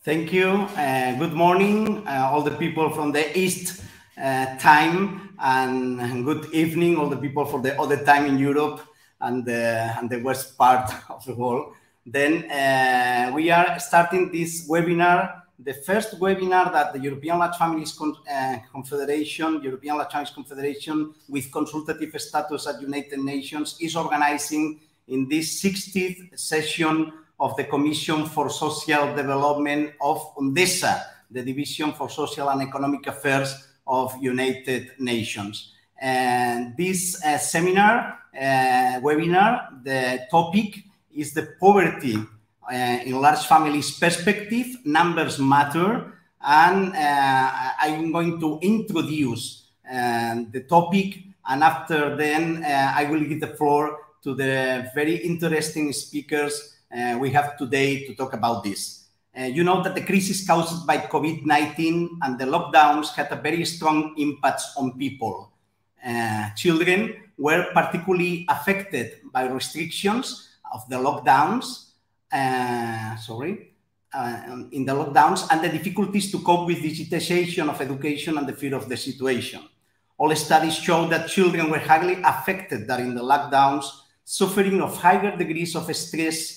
Thank you. Good morning, all the people from the East time, and good evening, all the people for the other time in Europe and the West part of the world. Then we are starting this webinar, the first webinar that the European Large Families Confederation, European Large Families Confederation, with consultative status at United Nations, is organizing in this 60th session of the Commission for Social Development of UNDESA, the Division for Social and Economic Affairs of United Nations. And this webinar, the topic is the poverty in large families perspective, numbers matter, and I'm going to introduce the topic, and after then I will give the floor to the very interesting speakers we have today to talk about this. You know that the crisis caused by COVID-19 and the lockdowns had a very strong impact on people. Children were particularly affected by restrictions of the lockdowns, in the lockdowns, and the difficulties to cope with digitization of education and the fear of the situation. All studies show that children were highly affected during the lockdowns, suffering of higher degrees of stress.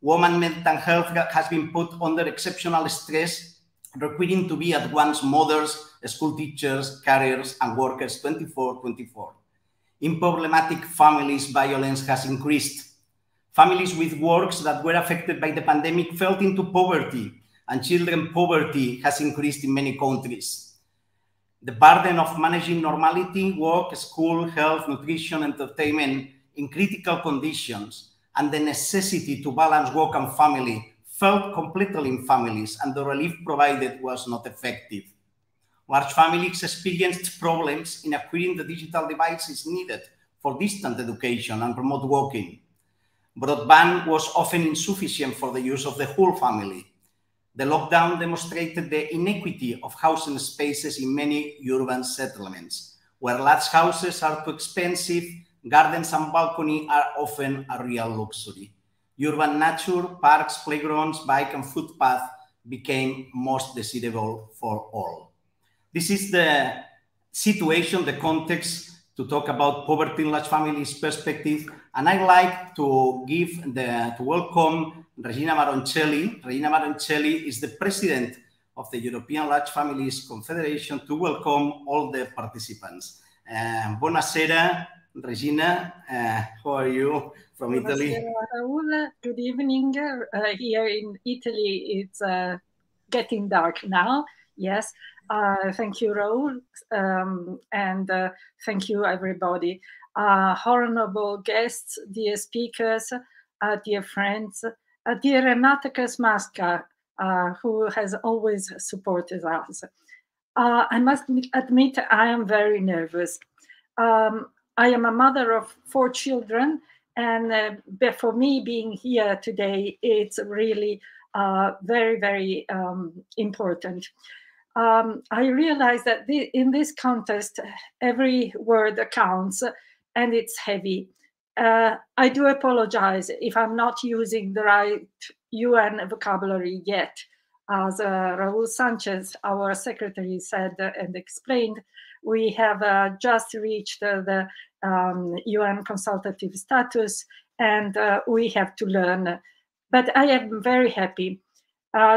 Women's mental health has been put under exceptional stress, requiring to be at once mothers, school teachers, carers, and workers 24/24. In problematic families, violence has increased. Families with works that were affected by the pandemic fell into poverty, and children poverty has increased in many countries. The burden of managing normality, work, school, health, nutrition, entertainment in critical conditions, and the necessity to balance work and family felt completely in families, and the relief provided was not effective. Large families experienced problems in acquiring the digital devices needed for distant education and remote working. Broadband was often insufficient for the use of the whole family. The lockdown demonstrated the inequity of housing spaces in many urban settlements, where large houses are too expensive. Gardens and balcony are often a real luxury. Urban nature, parks, playgrounds, bike and footpath became most desirable for all. This is the situation, the context to talk about poverty in large families perspective. And I'd like to welcome Regina Maroncelli. Regina Maroncelli is the president of the European Large Families Confederation, to welcome all the participants. Buonasera. Regina, how are you from Italy? Raul, good evening. Here in Italy, it's getting dark now. Yes. Thank you, Raul. And thank you, everybody. Honorable guests, dear speakers, dear friends, dear Renata Kasmaska, who has always supported us. I must admit, I am very nervous. I am a mother of 4 children, and for me being here today, it's really very, very important. I realize that in this contest, every word counts, and it's heavy. I do apologize if I'm not using the right UN vocabulary yet. As Raul Sanchez, our secretary, said and explained, we have just reached the UN consultative status, and we have to learn. But I am very happy.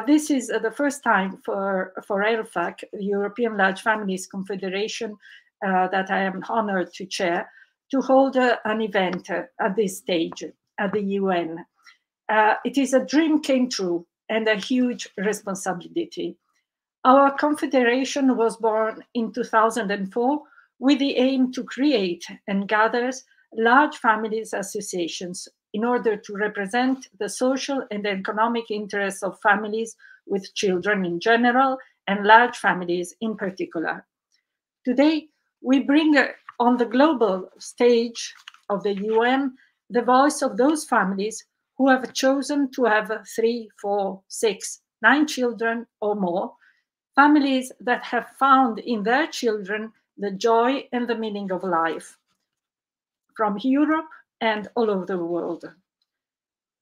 This is the first time for ELFAC, the European Large Families Confederation, that I am honored to chair, to hold an event at this stage at the UN. It is a dream came true and a huge responsibility. Our confederation was born in 2004 with the aim to create and gather large families associations in order to represent the social and economic interests of families with children in general and large families in particular. Today, we bring on the global stage of the UN the voice of those families who have chosen to have 3, 4, 6, 9 children or more, families that have found in their children the joy and the meaning of life, from Europe and all over the world.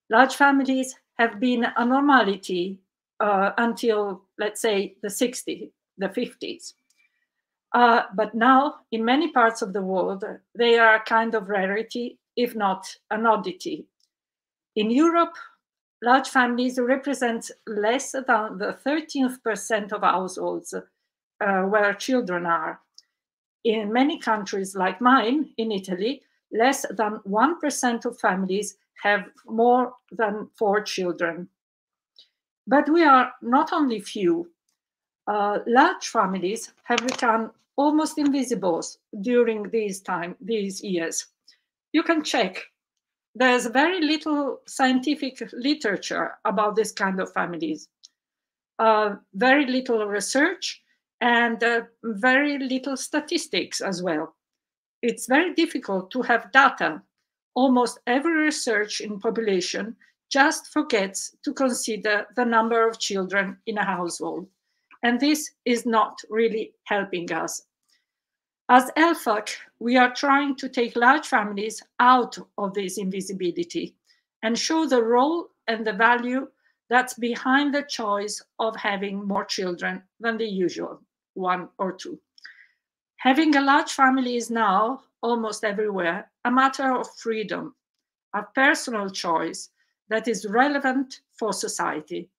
Large families have been a normality until, let's say, the 60s, the 50s. But now, in many parts of the world, they are a kind of rarity, if not an oddity. In Europe, large families represent less than the 13th% of households where children are. In many countries like mine, in Italy, less than 1% of families have more than 4 children. But we are not only few. Large families have become almost invisible during these years. You can check. There's very little scientific literature about this kind of families, very little research, and very little statistics as well. It's very difficult to have data. Almost every research in population just forgets to consider the number of children in a household. And this is not really helping us. As ELFAC, we are trying to take large families out of this invisibility and show the role and the value that's behind the choice of having more children than the usual 1 or 2. Having a large family is now, almost everywhere, a matter of freedom, a personal choice that is relevant for society,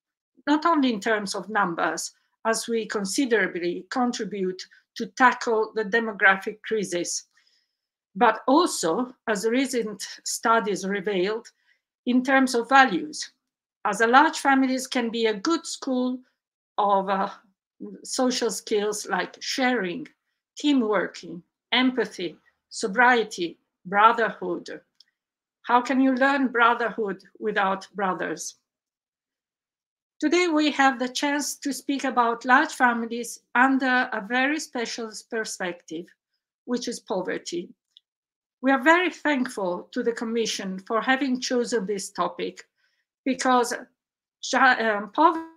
not only in terms of numbers, as we considerably contribute to tackle the demographic crisis, but also, as recent studies revealed, in terms of values, as a large families can be a good school of social skills like sharing, teamworking, empathy, sobriety, brotherhood. How can you learn brotherhood without brothers? Today, we have the chance to speak about large families under a very special perspective, which is poverty. We are very thankful to the Commission for having chosen this topic because poverty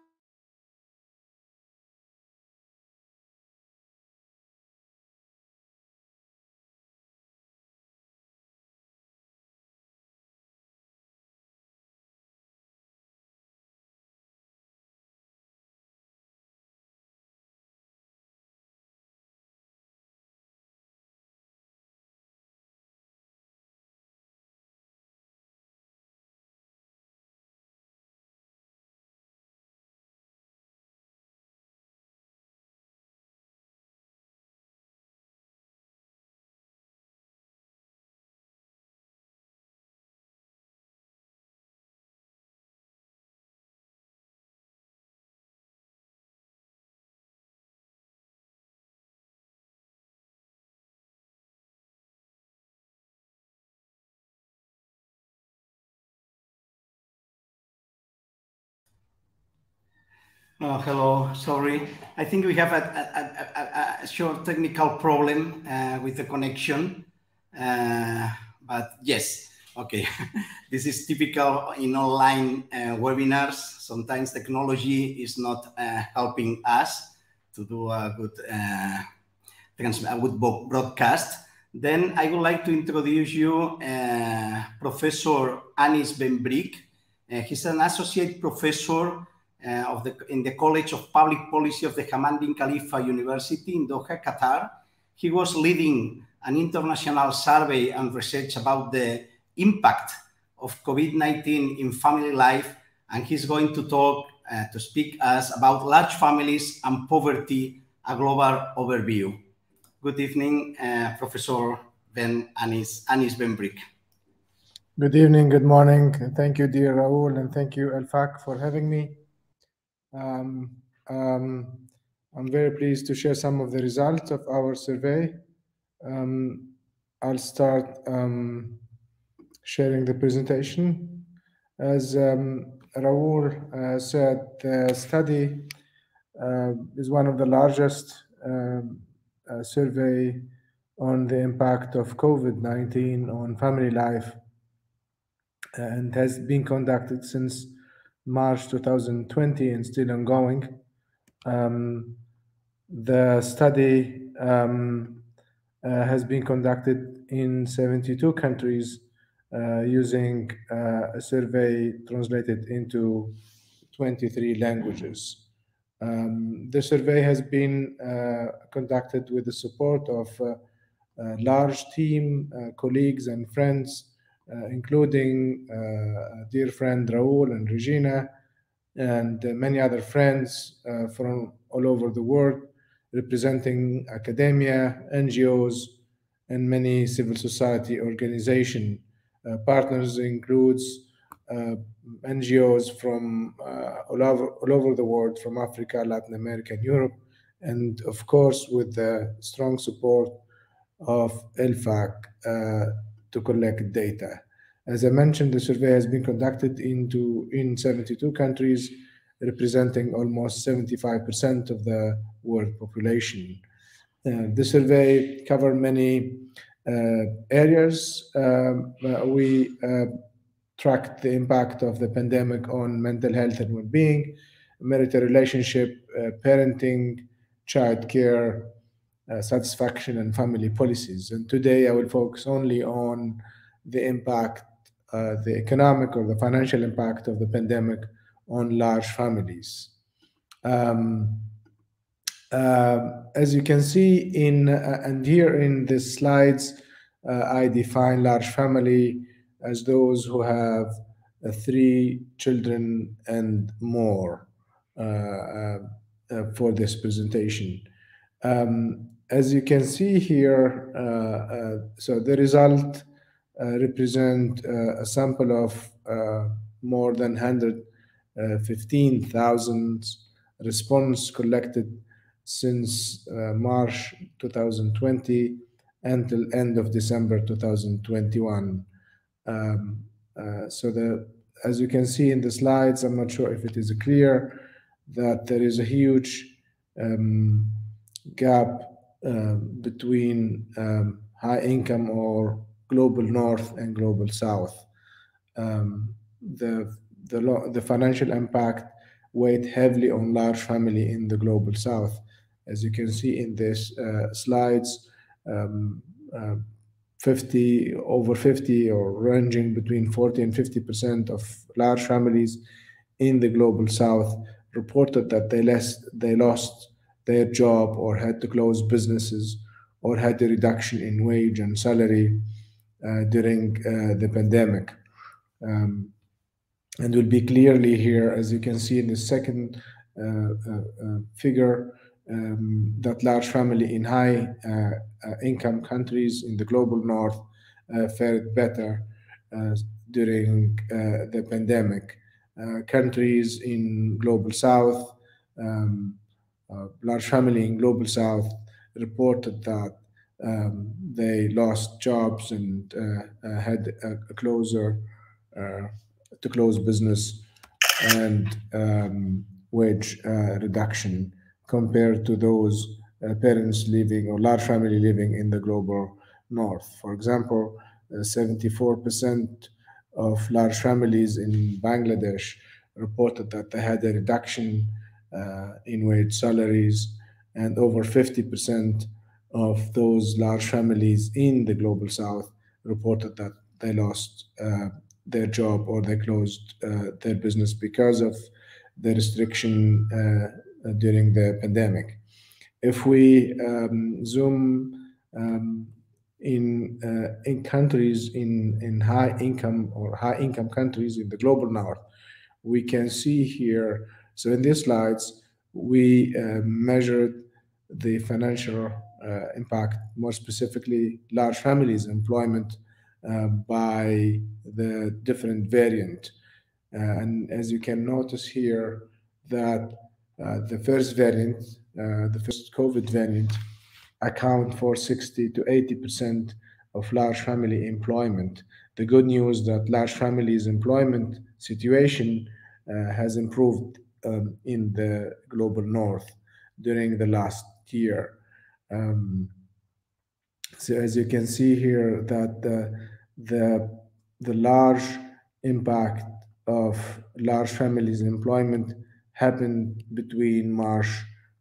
Hello, sorry. I think we have a short technical problem with the connection, but yes, okay. This is typical in online webinars. Sometimes technology is not helping us to do a good broadcast. Then I would like to introduce you Professor Anis Benbrick. He's an associate professor in the College of Public Policy of the Hamad bin Khalifa University in Doha, Qatar. He was leading an international survey and research about the impact of COVID-19 in family life, and he's going to talk, to speak us about large families and poverty, a global overview. Good evening, Professor Anis Benbrick. Good evening, good morning. Thank you, dear Raul, and thank you, ELFAC, for having me. I'm very pleased to share some of the results of our survey. I'll start sharing the presentation. As Raul said, the study is one of the largest survey on the impact of COVID-19 on family life, and has been conducted since March 2020 and still ongoing. The study has been conducted in 72 countries using a survey translated into 23 languages. The survey has been conducted with the support of a large team, colleagues and friends, including dear friend Raul and Regina, and many other friends from all over the world, representing academia, NGOs, and many civil society organization. Partners includes NGOs from all over the world, from Africa, Latin America, and Europe, and of course with the strong support of ELFAC to collect data. As I mentioned, the survey has been conducted in 72 countries, representing almost 75% of the world population. The survey covered many areas. We tracked the impact of the pandemic on mental health and well-being, marital relationship, parenting, childcare, satisfaction, and family policies. And today I will focus only on the impact, the economic or the financial impact of the pandemic on large families. As you can see and here in the slides, I define large family as those who have 3 children and more for this presentation. As you can see here, so the result represent a sample of more than 115,000 response collected since March 2020 until end of December 2021. As you can see in the slides, I'm not sure if it is clear that there is a huge gap between high income or global north and global south. The financial impact weighed heavily on large family in the global south. As you can see in this slides, over 50 or ranging between 40 and 50% of large families in the global south reported that they lost their job or had to close businesses or had a reduction in wage and salary during the pandemic. And will be clearly here, as you can see in the second figure, that large family in high income countries in the global north fared better during the pandemic. Countries in global south, large family in global south reported that they lost jobs and had a closer to close business and wage reduction compared to those parents living or large family living in the global north. For example, 74% of large families in Bangladesh reported that they had a reduction in wage salaries, and over 50% of those large families in the global south reported that they lost their job or they closed their business because of the restriction during the pandemic. If we zoom in countries in high income or high income countries in the global north, we can see here, so in these slides, we measured the financial impact, more specifically large families' employment by the different variant. And as you can notice here, that the first variant, the first COVID variant, account for 60 to 80% of large family employment. The good news that large families' employment situation has improved in the global north during the last year. So as you can see here, that the large impact of large families' employment happened between March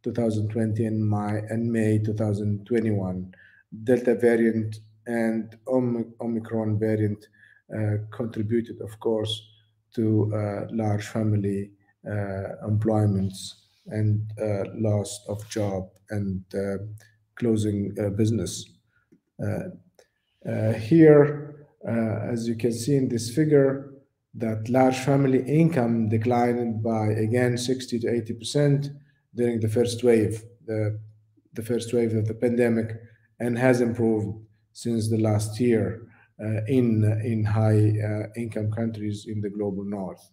2020 and May 2021. Delta variant and Omicron variant contributed, of course, to large family employments and loss of job and closing business. Here, as you can see in this figure, that large family income declined by, again, 60 to 80% during the first wave, the first wave of the pandemic, and has improved since the last year in high income countries in the global north.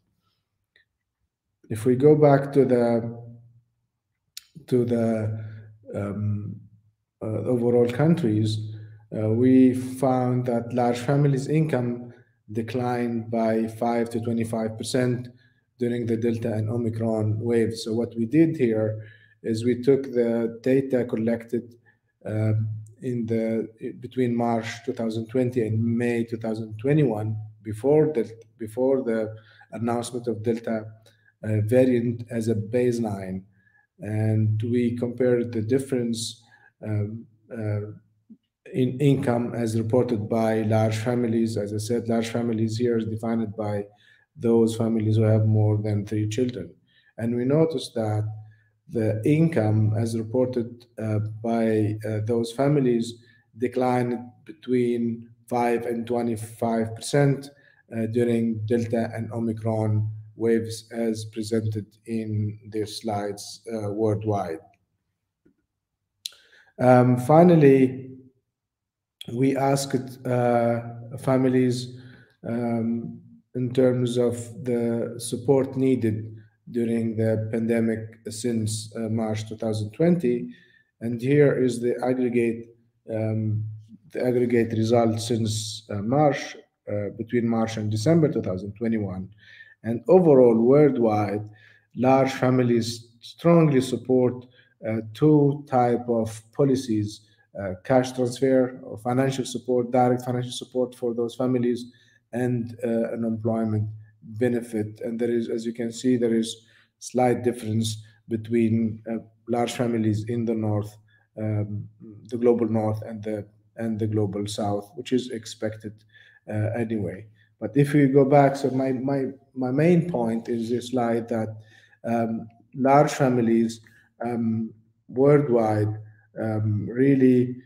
If we go back to the overall countries, we found that large families' income declined by 5 to 25% during the Delta and Omicron waves. So what we did here is we took the data collected between March 2020 and May 2021, before the announcement of Delta variant as a baseline, and we compared the difference in income as reported by large families. As I said, large families here is defined by those families who have more than 3 children. And we noticed that the income as reported by those families declined between 5 and 25% during Delta and Omicron waves as presented in their slides worldwide. Finally, we asked families in terms of the support needed during the pandemic since March 2020, and here is the aggregate results since March, between March and December 2021. And overall, worldwide, large families strongly support 2 types of policies: cash transfer or financial support, direct financial support for those families, and an employment benefit. And there is, as you can see, there is slight difference between large families in the north, the global north, and the global south, which is expected anyway. But if we go back, so my main point is this slide, that large families worldwide really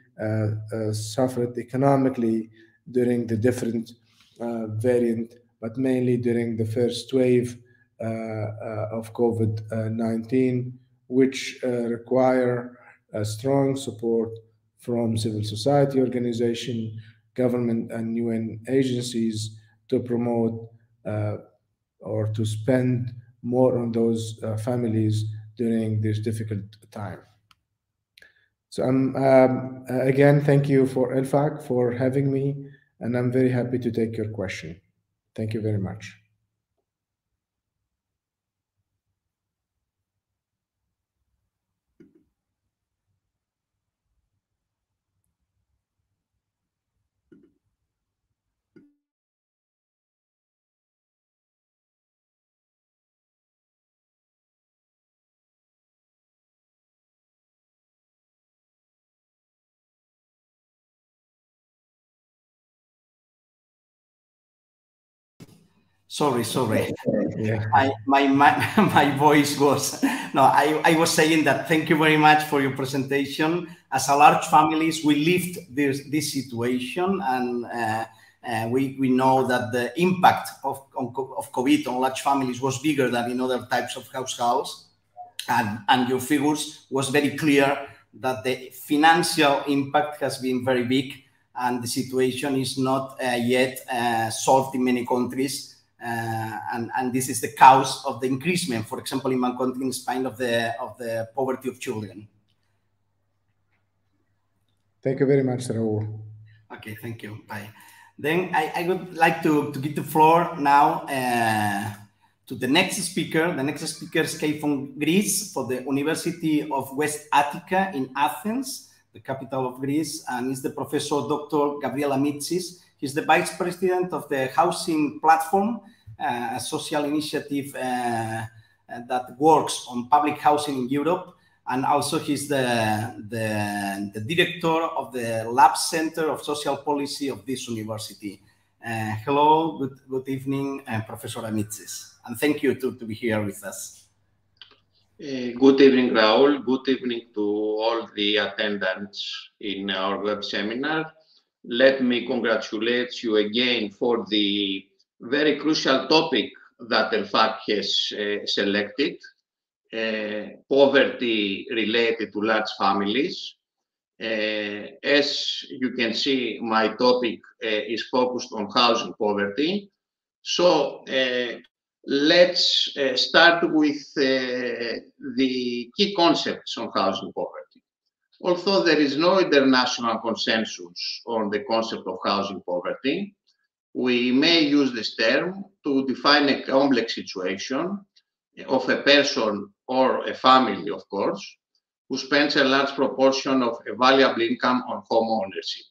suffered economically during the different variant, but mainly during the first wave of COVID-19, which require strong support from civil society organization, government and UN agencies to promote or to spend more on those families during this difficult time. So again, thank you for ELFAC for having me, and I'm very happy to take your question. Thank you very much. Sorry. Yeah. My voice was, no, I was saying that thank you very much for your presentation. As a large families, we lived this situation, and we know that the impact of COVID on large families was bigger than in other types of households. And your figures was very clear that the financial impact has been very big, and the situation is not yet solved in many countries. And this is the cause of the increasement, for example, in my country, in Spain, of the poverty of children. Thank you very much, Raul. Okay, thank you. Bye. Then I would like to give the floor now to the next speaker. The next speaker came from Greece, for the University of West Attica in Athens, the capital of Greece, and is the Professor Dr. Gabriel Amitsis. He's the Vice President of the Housing Platform, a social initiative that works on public housing in Europe. And also he's the director of the Lab Center of Social Policy of this university. Hello, good evening, Professor Amitsis. And thank you to be here with us. Good evening, Raul. Good evening to all the attendants in our web seminar. Let me congratulate you again for the very crucial topic that ELFAC has selected, poverty related to large families. As you can see, my topic is focused on housing poverty. So let's start with the key concepts on housing poverty. Although there is no international consensus on the concept of housing poverty, we may use this term to define a complex situation of a person or a family, of course, who spends a large proportion of a valuable income on home ownership.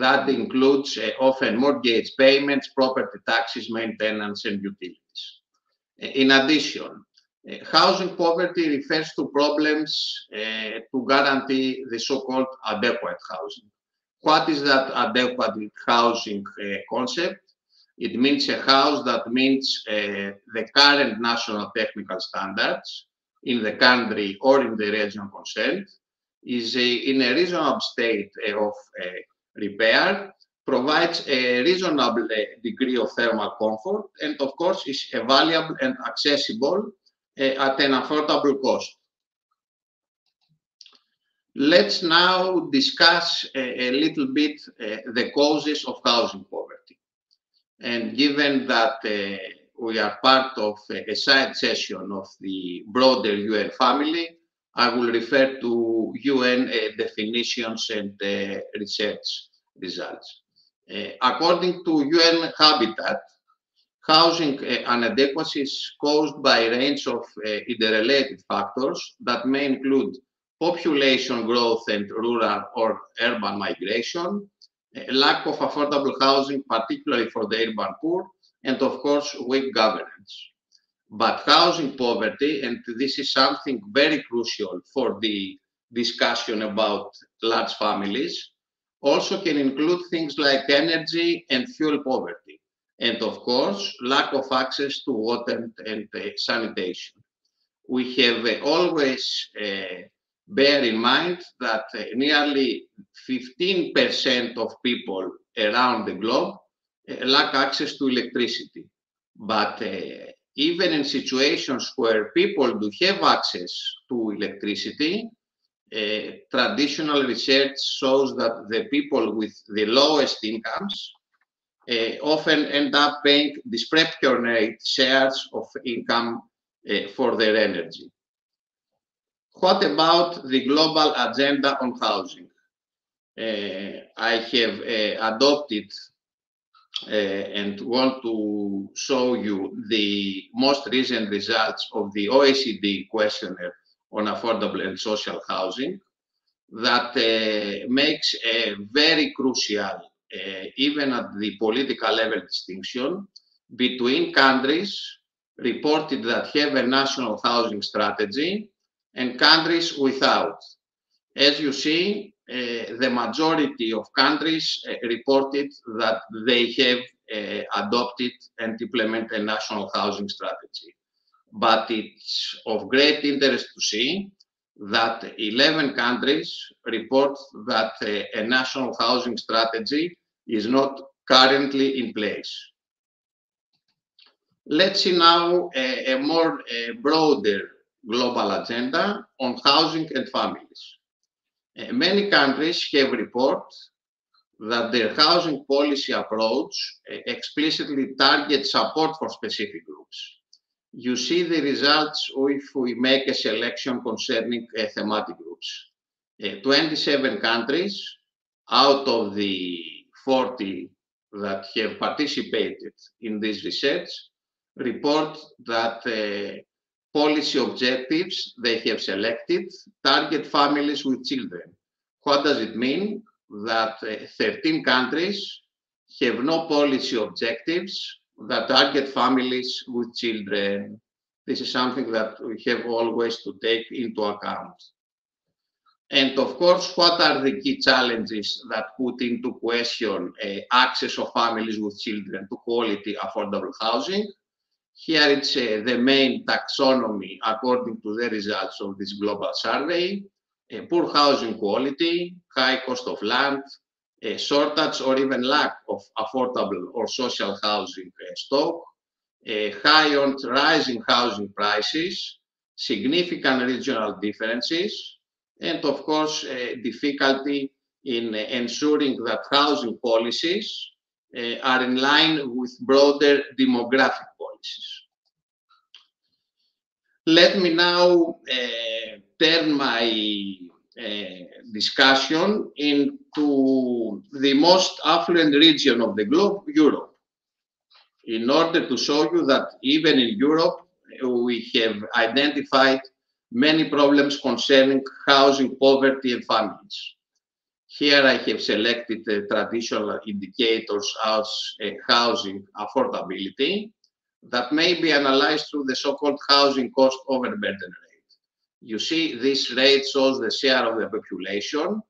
That includes often mortgage payments, property taxes, maintenance, and utilities. In addition, housing poverty refers to problems to guarantee the so-called adequate housing. What is that adequate housing concept? It means a house that meets the current national technical standards in the country or in the region concerned, is in a reasonable state of repair, provides a reasonable degree of thermal comfort, and of course is available and accessible at an affordable cost. Let's now discuss a little bit the causes of housing poverty. And given that we are part of a side session of the broader UN family, I will refer to UN definitions and research results. According to UN Habitat, housing inadequacy is caused by a range of interrelated factors that may include population growth and rural or urban migration, lack of affordable housing, particularly for the urban poor, and of course, weak governance. But housing poverty, and this is something very crucial for the discussion about large families, also can include things like energy and fuel poverty, and of course, lack of access to water and sanitation. We have always bear in mind that nearly 15% of people around the globe lack access to electricity. But even in situations where people do have access to electricity, traditional research shows that the people with the lowest incomes often end up paying disproportionate shares of income for their energy. What about the global agenda on housing? I have adopted and want to show you the most recent results of the OECD questionnaire on affordable and social housing that makes a very crucial, even at the political level, distinction between countries reported that have a national housing strategy and countries without. As you see, the majority of countries reported that they have adopted and implemented a national housing strategy. But it's of great interest to see that 11 countries report that a national housing strategy is not currently in place. Let's see now a more broader global agenda on housing and families. Many countries have reported that their housing policy approach explicitly targets support for specific groups. You see the results if we make a selection concerning thematic groups. 27 countries out of the 40 that have participated in this research report that policy objectives they have selected target families with children. What does it mean? That 13 countries have no policy objectives that target families with children. This is something that we have always to take into account. And of course, what are the key challenges that put into question access of families with children to quality affordable housing? Here it's the main taxonomy according to the results of this global survey. Poor housing quality, high cost of land, shortage or even lack of affordable or social housing stock, high on rising housing prices, significant regional differences, and of course, difficulty in ensuring that housing policies are in line with broader demographic policies. Let me now turn my discussion into the most affluent region of the globe, Europe, in order to show you that even in Europe, we have identified many problems concerning housing poverty and families. Here I have selected the traditional indicators as housing affordability that may be analyzed through the so-called housing cost overburden rate. You see, this rate shows the share of the population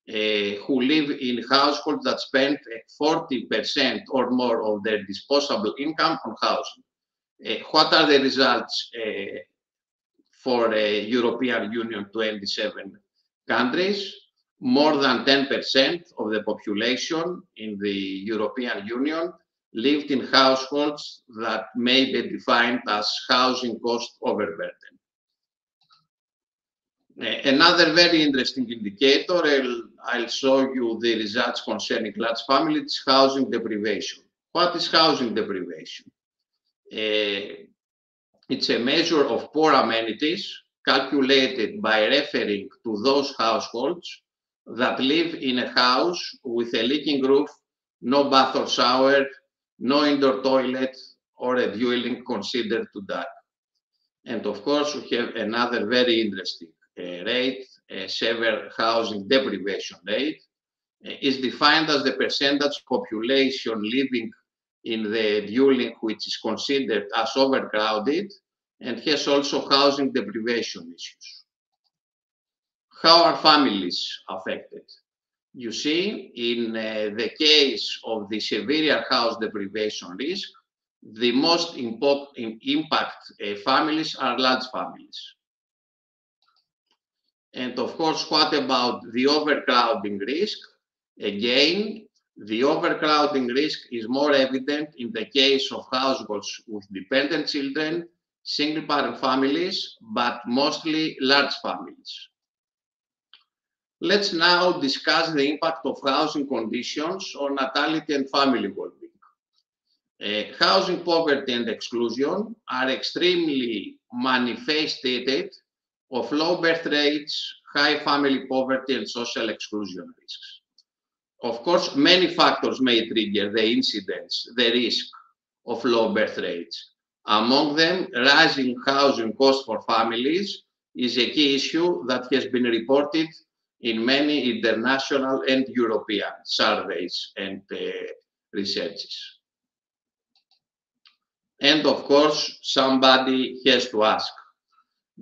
who live in households that spend 40% or more of their disposable income on housing. What are the results for European Union 27 countries? More than 10% of the population in the European Union lived in households that may be defined as housing cost overburden. Another very interesting indicator, I'll show you the results concerning large families, housing deprivation. What is housing deprivation? It's a measure of poor amenities calculated by referring to those households that live in a house with a leaking roof, no bath or shower, no indoor toilet, or a dwelling considered too dark. And of course, we have another very interesting rate, severe housing deprivation rate, is defined as the percentage population living in the dwelling which is considered as overcrowded and has also housing deprivation issues. How are families affected? You see, in the case of the severe house deprivation risk, the most impact families are large families. And of course, what about the overcrowding risk? Again, the overcrowding risk is more evident in the case of households with dependent children, single-parent families, but mostly large families. Let's now discuss the impact of housing conditions on natality and family well-being. Housing poverty and exclusion are extremely manifested of low birth rates, high family poverty, and social exclusion risks. Of course, many factors may trigger the incidence, the risk of low birth rates. Among them, rising housing costs for families is a key issue that has been reported in many international and European surveys and researches. And of course, somebody has to ask,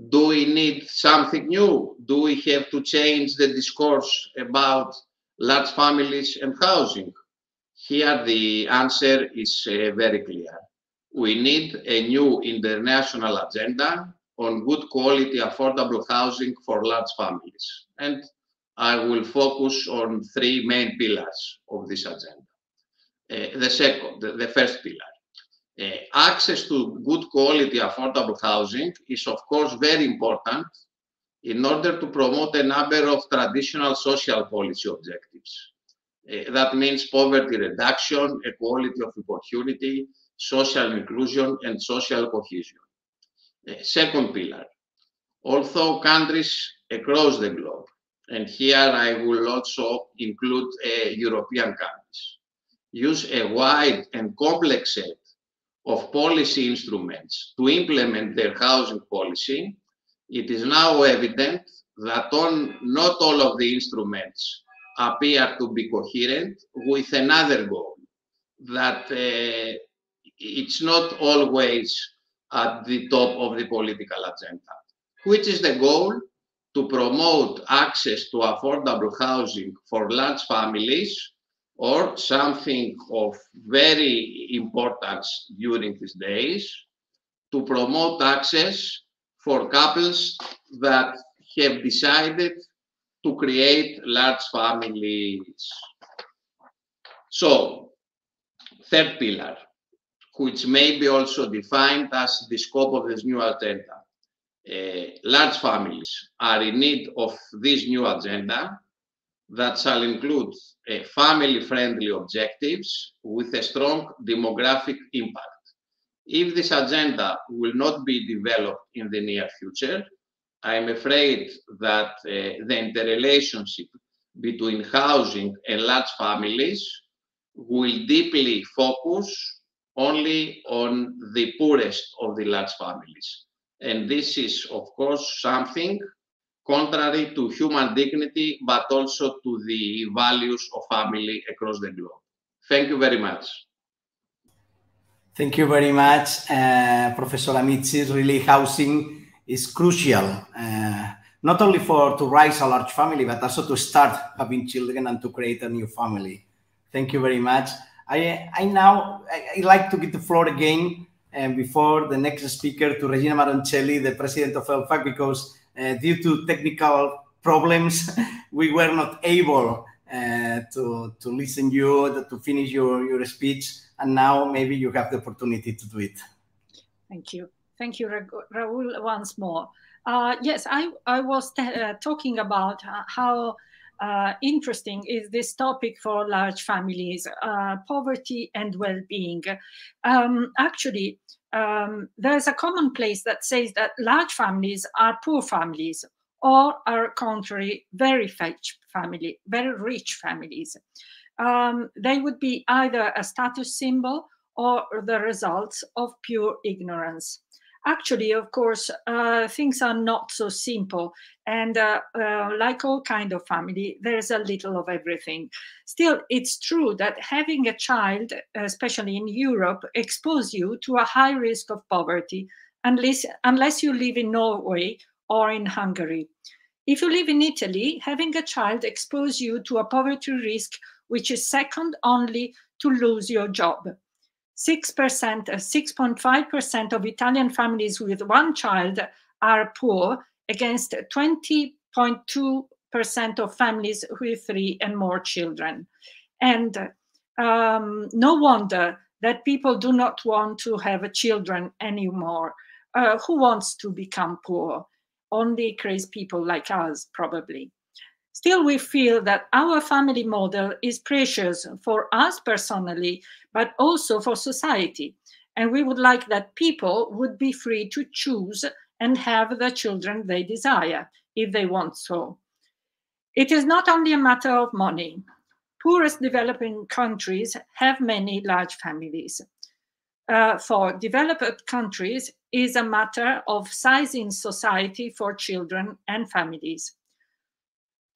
do we need something new? Do we have to change the discourse about large families and housing? Here the answer is very clear. We need a new international agenda on good quality, affordable housing for large families. And I will focus on three main pillars of this agenda. The first pillar, access to good quality, affordable housing is of course very important in order to promote a number of traditional social policy objectives. That means poverty reduction, equality of opportunity, social inclusion, and social cohesion. Second pillar, although countries across the globe, and here I will also include European countries, use a wide and complex set of policy instruments to implement their housing policy, it is now evident that not all of the instruments appear to be coherent with another goal, that it's not always at the top of the political agenda, which is the goal to promote access to affordable housing for large families, or something of very importance during these days, to promote access for couples that have decided to create large families. So, third pillar, which may be also defined as the scope of this new agenda. Large families are in need of this new agenda that shall include family-friendly objectives with a strong demographic impact. If this agenda will not be developed in the near future, I am afraid that the interrelationship between housing and large families will deeply focus only on the poorest of the large families. And this is, of course, something contrary to human dignity, but also to the values of family across the globe. Thank you very much. Thank you very much, Professor Amitsis. Really, housing is crucial, not only to raise a large family, but also to start having children and to create a new family. Thank you very much. I'd like to give the floor again before the next speaker to Regina Maroncelli, the president of ELFAC, because due to technical problems, we were not able to listen to finish your speech. And now maybe you have the opportunity to do it. Thank you. Thank you, Raul, once more. Yes, I was talking about how interesting is this topic for large families, poverty and well-being. Actually, there's a commonplace that says that large families are poor families, or are contrary, very rich families. They would be either a status symbol or the results of pure ignorance. Actually, of course, things are not so simple. And like all kinds of family, there's a little of everything. Still, it's true that having a child, especially in Europe, exposes you to a high risk of poverty, unless you live in Norway or in Hungary. If you live in Italy, having a child exposes you to a poverty risk which is second only to lose your job. 6.5% of Italian families with one child are poor, against 20.2% of families with 3 and more children. And no wonder that people do not want to have children anymore. Who wants to become poor? Only crazy people like us, probably. Still, we feel that our family model is precious for us personally, but also for society. And we would like that people would be free to choose and have the children they desire, if they want so. It is not only a matter of money. Poorest developing countries have many large families. For developed countries, it is a matter of sizing society for children and families.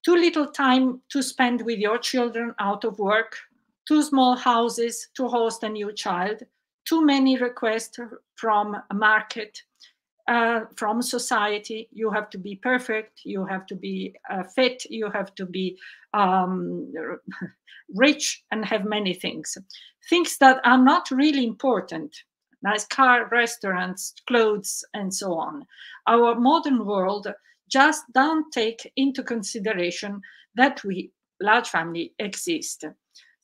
Too little time to spend with your children out of work, too small houses to host a new child, too many requests from a market, from society. You have to be perfect, you have to be fit, you have to be rich and have many things. Things that are not really important, nice car, restaurants, clothes, and so on. Our modern world just don't take into consideration that we, large family, exist.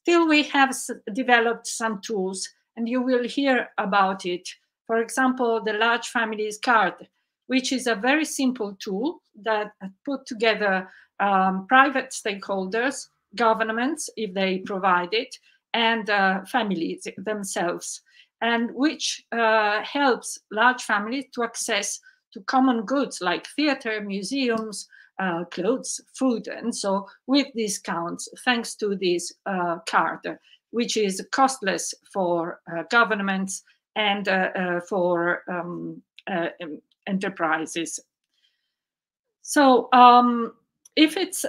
Still, we have developed some tools, and you will hear about it. For example, the Large Families Card, which is a very simple tool that put together private stakeholders, governments, if they provide it, and families themselves, and which helps large families to access to common goods like theater, museums, clothes, food, and so with discounts, thanks to this card, which is costless for governments and for enterprises. So if it's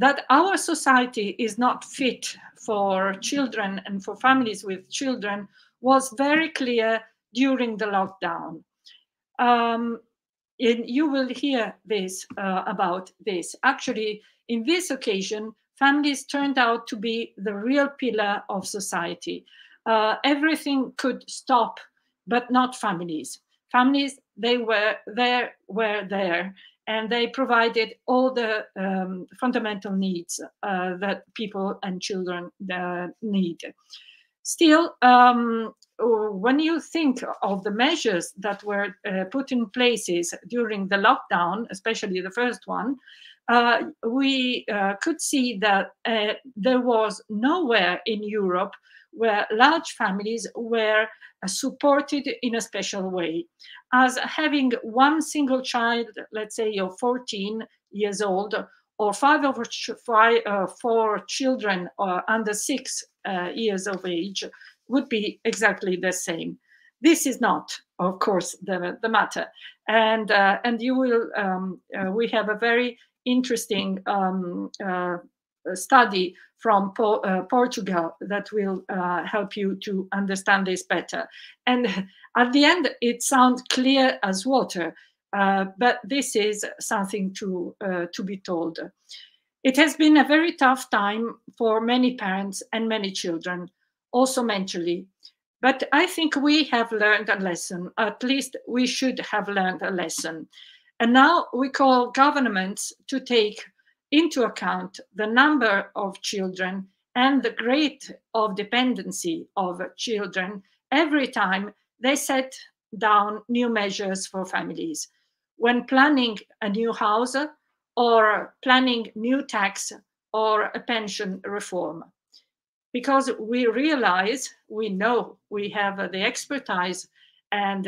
that our society is not fit for children and for families with children was very clear during the lockdown. You will hear this about this. Actually, in this occasion, families turned out to be the real pillar of society. Everything could stop but not families. Families, they were there, and they provided all the fundamental needs that people and children need. Still, when you think of the measures that were put in places during the lockdown, especially the first one, we could see that there was nowhere in Europe where large families were supported in a special way. As having one single child, let's say you're 14 years old, or four children under 6 years of age, would be exactly the same. This is not, of course, the matter. And you will, we have a very interesting study from Portugal that will help you to understand this better. And at the end, it sounds clear as water, but this is something to be told. It has been a very tough time for many parents and many children, also mentally. But I think we have learned a lesson. At least we should have learned a lesson. And now we call governments to take into account the number of children and the grade of dependency of children every time they set down new measures for families. When planning a new house or planning new tax or a pension reform. Because we realize, we know, we have the expertise and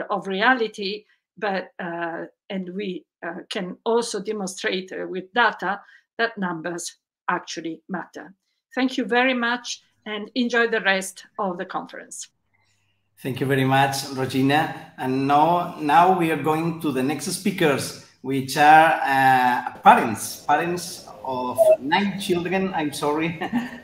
of reality, but and we can also demonstrate with data that numbers actually matter. Thank you very much and enjoy the rest of the conference. Thank you very much, Regina. And now we are going to the next speakers, which are parents of 9 children. I'm sorry,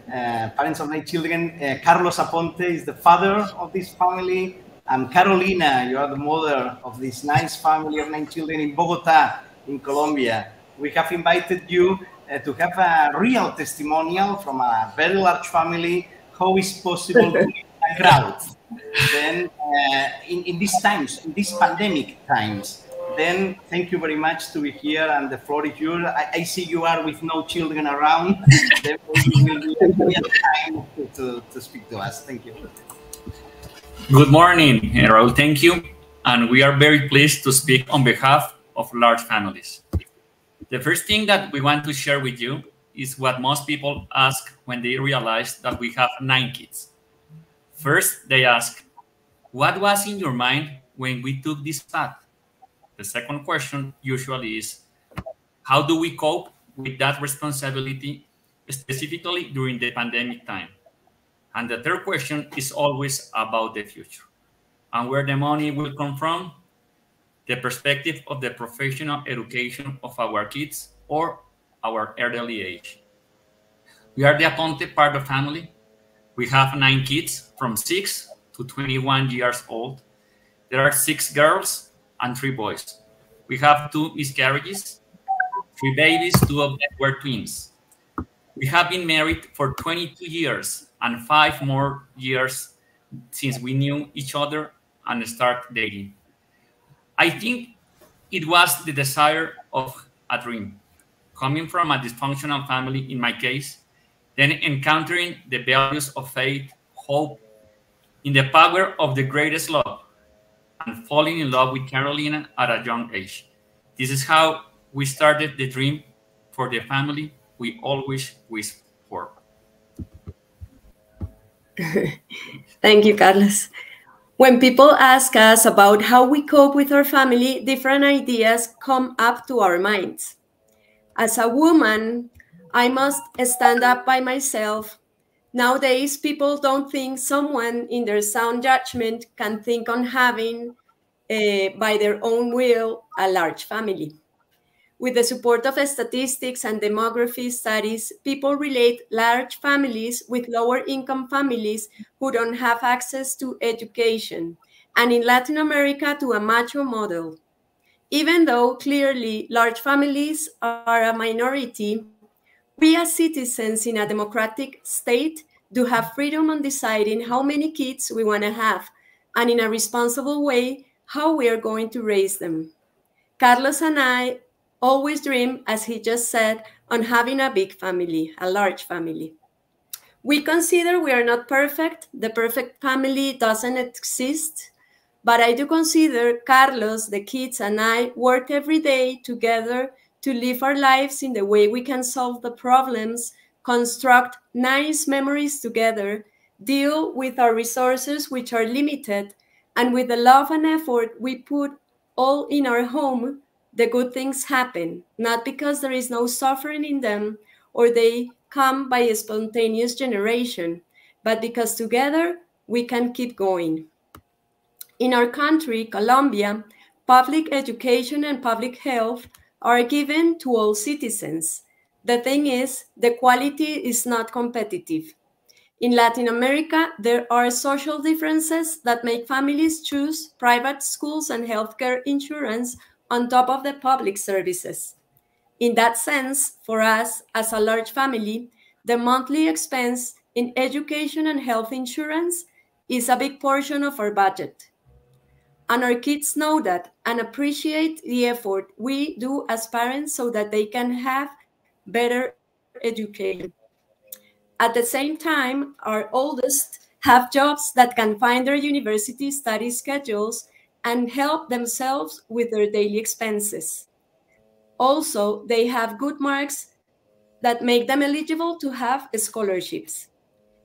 parents of 9 children. Carlos Aponte is the father of this family. And Carolina, you are the mother of this nice family of 9 children in Bogotá, in Colombia. We have invited you to have a real testimonial from a very large family, how is possible to live in a crowd. Then in these times, in these pandemic times, then thank you very much to be here, and the floor is yours. I see you are with no children around. Then we will be real time to speak to us. Thank you. Good morning, Raul. Thank you. And we are very pleased to speak on behalf of large families. The first thing that we want to share with you is what most people ask when they realize that we have 9 kids. First, they ask, what was in your mind when we took this path? The second question usually is, how do we cope with that responsibility, specifically during the pandemic time? And the third question is always about the future and where the money will come from, the perspective of the professional education of our kids or our elderly age. We are the Aponte Pardo family. We have 9 kids from 6 to 21 years old. There are 6 girls and 3 boys. We have 2 miscarriages, 3 babies, 2 of them were twins. We have been married for 22 years and 5 more years since we knew each other and started dating. I think it was the desire of a dream, coming from a dysfunctional family in my case, then encountering the values of faith, hope, in the power of the greatest love, and falling in love with Carolina at a young age. This is how we started the dream for the family we always wished for. Thank you, Carlos. When people ask us about how we cope with our family, different ideas come up to our minds. As a woman, I must stand up by myself. Nowadays, people don't think someone in their sound judgment can think on having, by their own will, a large family. With the support of statistics and demography studies, people relate large families with lower income families who don't have access to education, and in Latin America to a macho model. Even though clearly large families are a minority, we as citizens in a democratic state do have freedom on deciding how many kids we want to have and in a responsible way how we are going to raise them. Carlos and I always dream, as he just said, on having a big family, a large family. We consider we are not perfect. The perfect family doesn't exist. But I do consider Carlos, the kids, and I work every day together to live our lives in the way we can solve the problems, construct nice memories together, deal with our resources, which are limited, and with the love and effort we put all in our home, the good things happen, not because there is no suffering in them or they come by a spontaneous generation, but because together we can keep going. In our country, Colombia, public education and public health are given to all citizens. The thing is, the quality is not competitive. In Latin America, there are social differences that make families choose private schools and healthcare insurance on top of the public services. In that sense, for us, as a large family, the monthly expense in education and health insurance is a big portion of our budget. And our kids know that and appreciate the effort we do as parents so that they can have better education. At the same time, our oldest have jobs that can find their university study schedules and help themselves with their daily expenses. Also, they have good marks that make them eligible to have scholarships.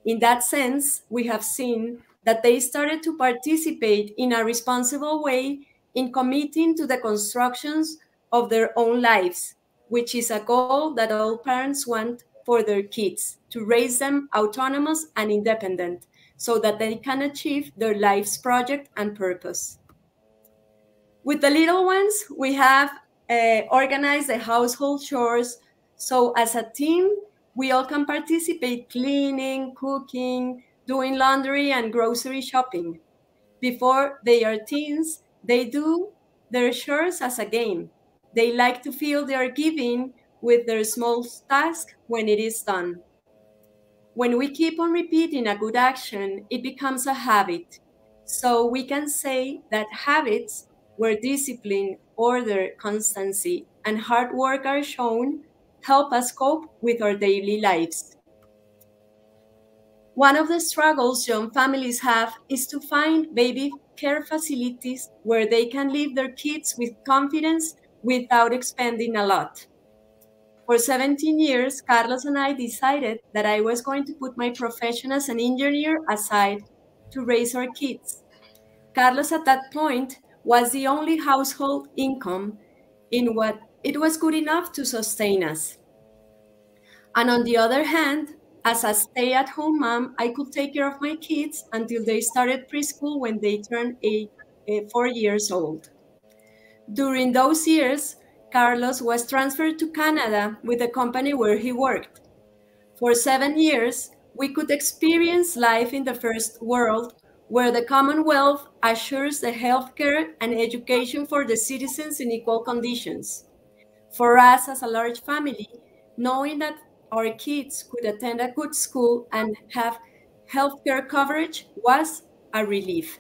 In that sense, we have seen that they started to participate in a responsible way in committing to the constructions of their own lives, which is a goal that all parents want for their kids, to raise them autonomous and independent so that they can achieve their life's project and purpose. With the little ones, we have organized the household chores. So as a team, we all can participate cleaning, cooking, doing laundry and grocery shopping. Before they are teens, they do their chores as a game. They like to feel they are giving with their small task when it is done. When we keep on repeating a good action, it becomes a habit. So we can say that habits where discipline, order, constancy, and hard work are shown help us cope with our daily lives. One of the struggles young families have is to find baby care facilities where they can leave their kids with confidence without expending a lot. For 17 years, Carlos and I decided that I was going to put my profession as an engineer aside to raise our kids. Carlos at that point was the only household income in what it was good enough to sustain us. And on the other hand, as a stay-at-home mom, I could take care of my kids until they started preschool when they turned 4 years old. During those years, Carlos was transferred to Canada with the company where he worked. For 7 years, we could experience life in the first world, where the Commonwealth assures the healthcare and education for the citizens in equal conditions. For us as a large family, knowing that our kids could attend a good school and have healthcare coverage was a relief.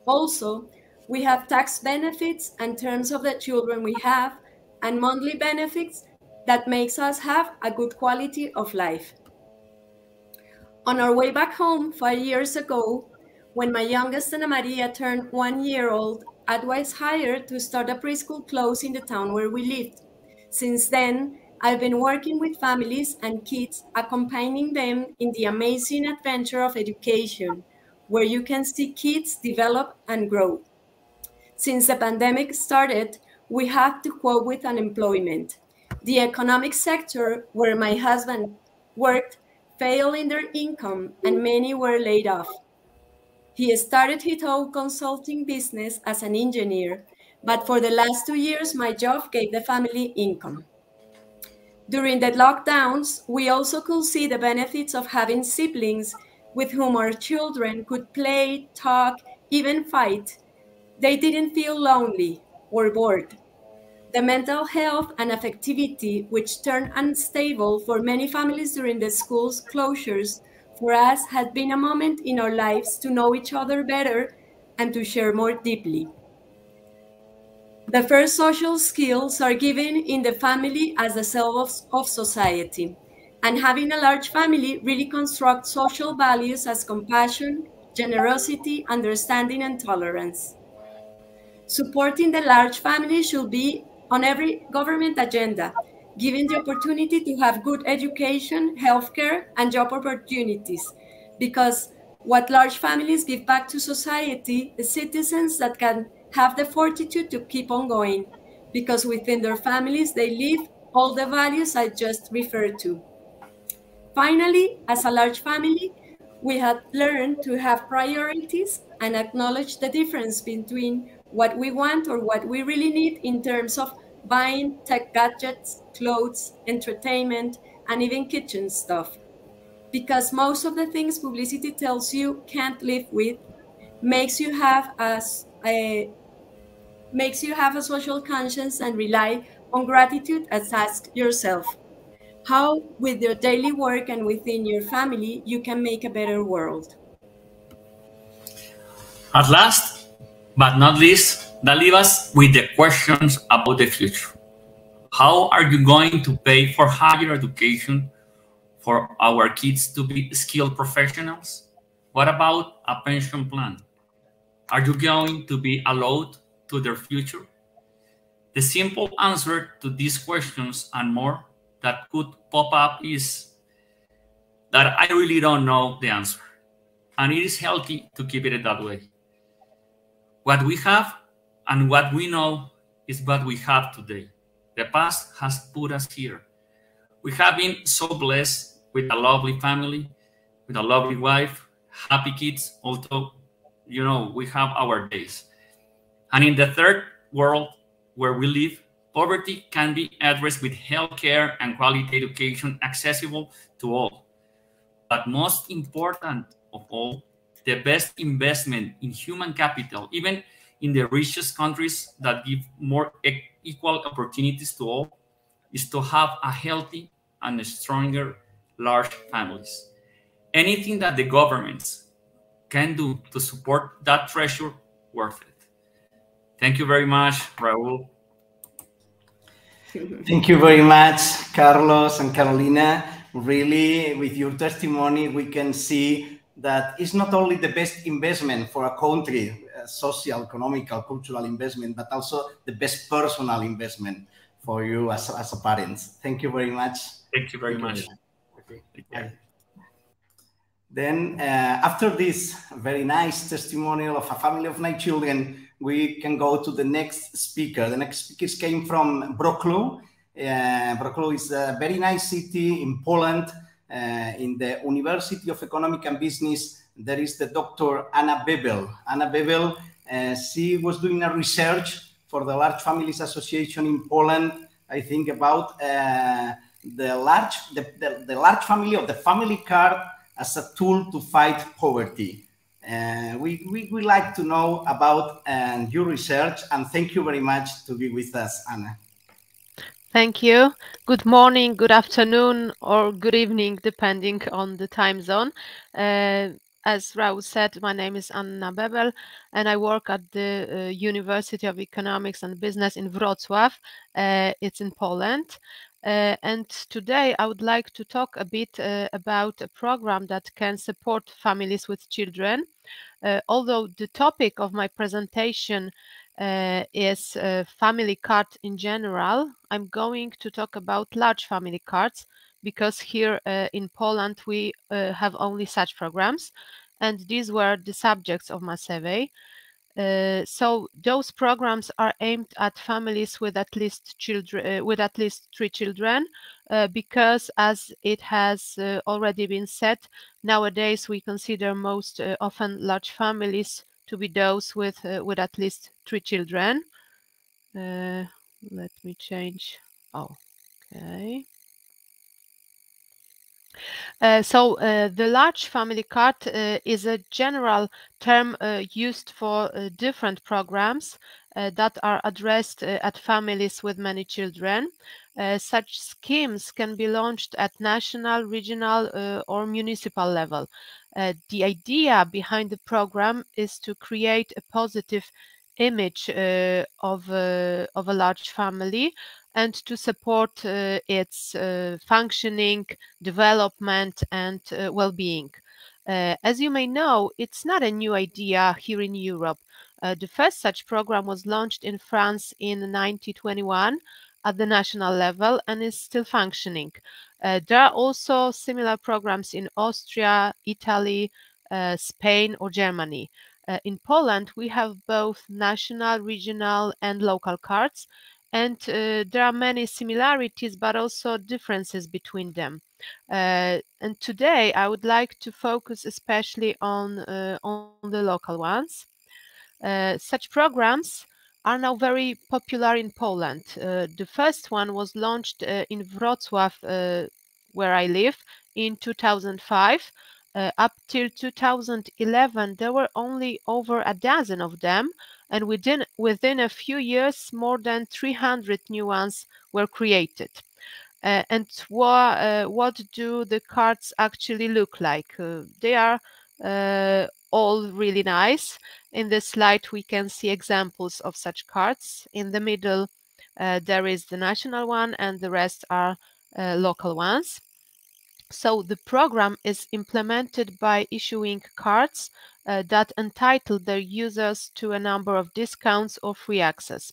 Also, we have tax benefits and terms of the children we have and monthly benefits that makes us have a good quality of life. On our way back home 5 years ago, when my youngest Ana Maria turned 1 year old, I was hired to start a preschool close in the town where we lived. Since then, I've been working with families and kids, accompanying them in the amazing adventure of education, where you can see kids develop and grow. Since the pandemic started, we had to cope with unemployment. The economic sector where my husband worked failed in their income and many were laid off. He started his own consulting business as an engineer, but for the last 2 years, my job gave the family income. During the lockdowns, we also could see the benefits of having siblings with whom our children could play, talk, even fight. They didn't feel lonely or bored. The mental health and affectivity, which turned unstable for many families during the school's closures, for us had been a moment in our lives to know each other better and to share more deeply. The first social skills are given in the family as the cell of society, and having a large family really constructs social values as compassion, generosity, understanding, and tolerance. Supporting the large family should be on every government agenda, giving the opportunity to have good education, healthcare, and job opportunities, because what large families give back to society is citizens that can have the fortitude to keep on going, because within their families they live all the values I just referred to. Finally, as a large family, we have learned to have priorities and acknowledge the difference between what we want or what we really need in terms of buying tech gadgets, clothes, entertainment, and even kitchen stuff. Because most of the things publicity tells you can't live with makes you have a social conscience and rely on gratitude, as ask yourself, how with your daily work and within your family you can make a better world. At last, but not least, that leaves us with the questions about the future. How are you going to pay for higher education for our kids to be skilled professionals? What about a pension plan? Are you going to be allowed to their future? The simple answer to these questions and more that could pop up is that I really don't know the answer. And it is healthy to keep it that way. What we have and what we know is what we have today. The past has put us here. We have been so blessed with a lovely family, with a lovely wife, happy kids, although, we have our days. And in the third world where we live, poverty can be addressed with healthcare and quality education accessible to all. But most important of all, the best investment in human capital, even in the richest countries that give more equal opportunities to all, is to have a healthy and stronger large families. Anything that the governments can do to support that treasure, worth it. Thank you very much, Raul. Thank you very much, Carlos and Carolina. Really, with your testimony, we can see that it's not only the best investment for a country, social, economical, cultural investment, but also the best personal investment for you as a parents. Thank you very much. Thank you very much. Okay. Then, after this very nice testimonial of a family of 9 children, we can go to the next speaker. The next speakers came from Wroclaw. Wroclaw is a very nice city in Poland. In the University of Economic and Business, there is the Dr. Anna Bebel. Anna Bebel, she was doing a research for the Large Families Association in Poland, I think about the large family, or the family card, as a tool to fight poverty. We would like to know about your research, and thank you very much to be with us, Anna. Thank you. Good morning, good afternoon, or good evening, depending on the time zone. As Raul said, my name is Anna Bebel, and I work at the University of Economics and Business in Wrocław. It's in Poland. And today I would like to talk a bit about a program that can support families with children. Although the topic of my presentation is family card in general, I'm going to talk about large family cards, because here in Poland we have only such programs, and these were the subjects of my survey. So those programs are aimed at families with at least 3 children, because, as it has already been said, nowadays we consider most often large families to be those with at least 3 children. Let me change. Okay. The large family card is a general term used for different programs that are addressed at families with many children. Such schemes can be launched at national, regional, or municipal level. The idea behind the program is to create a positive image of a large family and to support its functioning, development, and well-being. As you may know, it's not a new idea here in Europe. The first such program was launched in France in 1921 at the national level and is still functioning. There are also similar programs in Austria, Italy, Spain, or Germany. In Poland, we have both national, regional, and local cards, and there are many similarities but also differences between them. And today I would like to focus especially on the local ones. Such programs are now very popular in Poland. The first one was launched in Wroclaw, where I live, in 2005. Up till 2011, there were only over a dozen of them, and within a few years, more than 300 new ones were created. And what do the cards actually look like? They are all really nice. In this slide, we can see examples of such cards. In the middle, there is the national one, and the rest are local ones. So the program is implemented by issuing cards that entitle their users to a number of discounts or free access.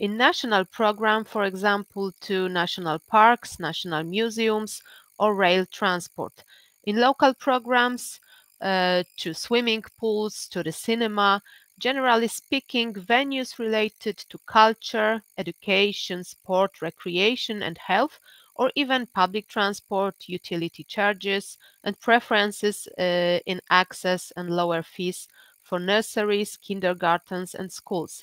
In national program, for example, to national parks, national museums, or rail transport. In local programs, to swimming pools, to the cinema, generally speaking, venues related to culture, education, sport, recreation, and health, or even public transport, utility charges, and preferences in access and lower fees for nurseries, kindergartens, and schools.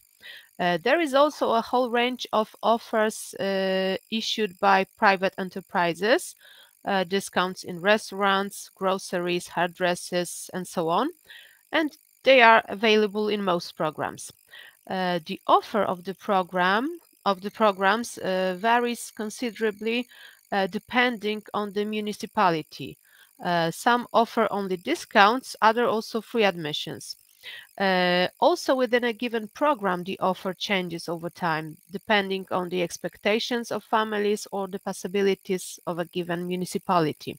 There is also a whole range of offers issued by private enterprises, discounts in restaurants, groceries, hairdressers, and so on, and they are available in most programs. The offer of the programs varies considerably depending on the municipality. Some offer only discounts, others also free admissions. Also within a given program, the offer changes over time, depending on the expectations of families or the possibilities of a given municipality.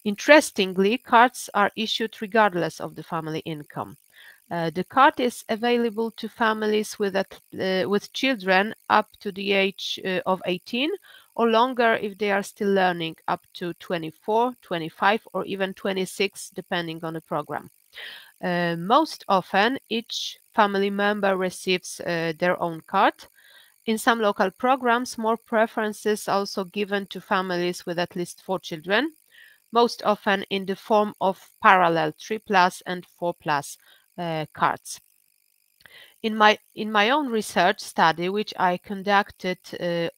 Interestingly, cards are issued regardless of the family income. The card is available to families with children up to the age of 18 or longer if they are still learning, up to 24, 25, or even 26, depending on the program. Most often, each family member receives their own card. In some local programs, more preferences are also given to families with at least 4 children, most often in the form of parallel 3+ and 4+ cards. In my own research study, which I conducted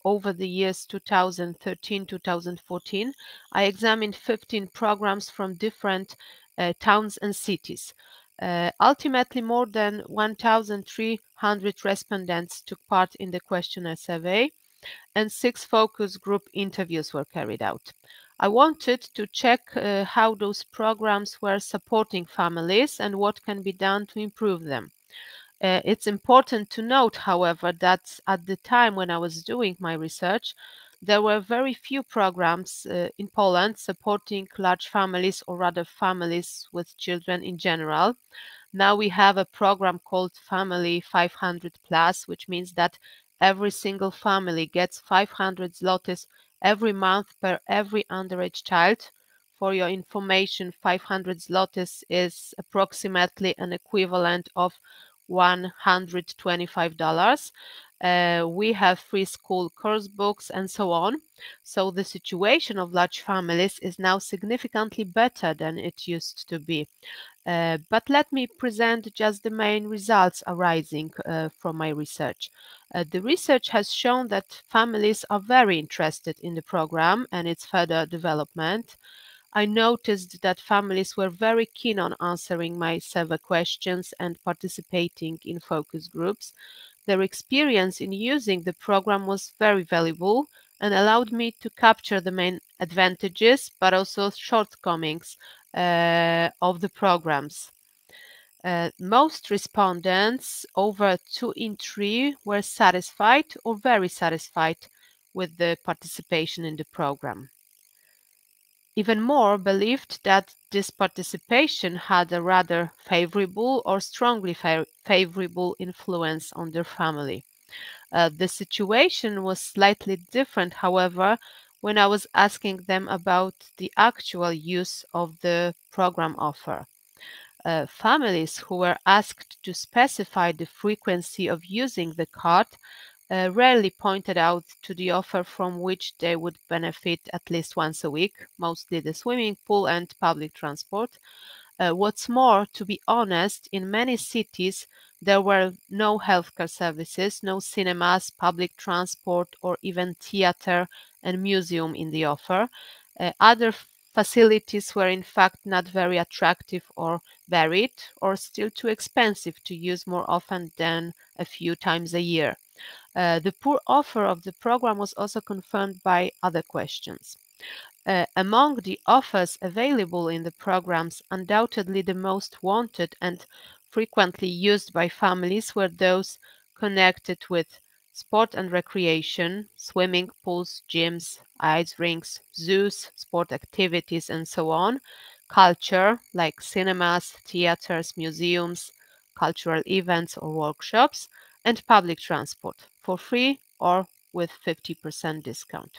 over the years 2013-2014, I examined 15 programs from different towns and cities. Ultimately, more than 1,300 respondents took part in the questionnaire survey, and 6 focus group interviews were carried out. I wanted to check how those programs were supporting families and what can be done to improve them. It's important to note, however, that at the time when I was doing my research, there were very few programs in Poland supporting large families, or rather families with children in general. Now we have a program called Family 500+, which means that every single family gets 500 zlotys every month per every underage child. For your information, 500 zlotys is approximately an equivalent of $125. We have free school course books and so on. So the situation of large families is now significantly better than it used to be. But let me present just the main results arising from my research. The research has shown that families are very interested in the program and its further development. I noticed that families were very keen on answering my survey questions and participating in focus groups. Their experience in using the program was very valuable, and allowed me to capture the main advantages, but also shortcomings of the programs. Most respondents, over 2 in 3, were satisfied or very satisfied with the participation in the program. Even more believed that this participation had a rather favorable or strongly favorable influence on their family. The situation was slightly different, however, when I was asking them about the actual use of the program offer. Families who were asked to specify the frequency of using the card rarely pointed out to the offer from which they would benefit at least once a week, mostly the swimming pool and public transport. What's more, to be honest, in many cities there were no healthcare services, no cinemas, public transport, or even theater and museum in the offer. Other facilities were in fact not very attractive or varied, or still too expensive to use more often than a few times a year. The poor offer of the program was also confirmed by other questions. Among the offers available in the programs, undoubtedly the most wanted and frequently used by families were those connected with sport and recreation, swimming pools, gyms, ice rinks, zoos, sport activities, and so on, culture, like cinemas, theaters, museums, cultural events or workshops, and public transport, for free or with 50% discount.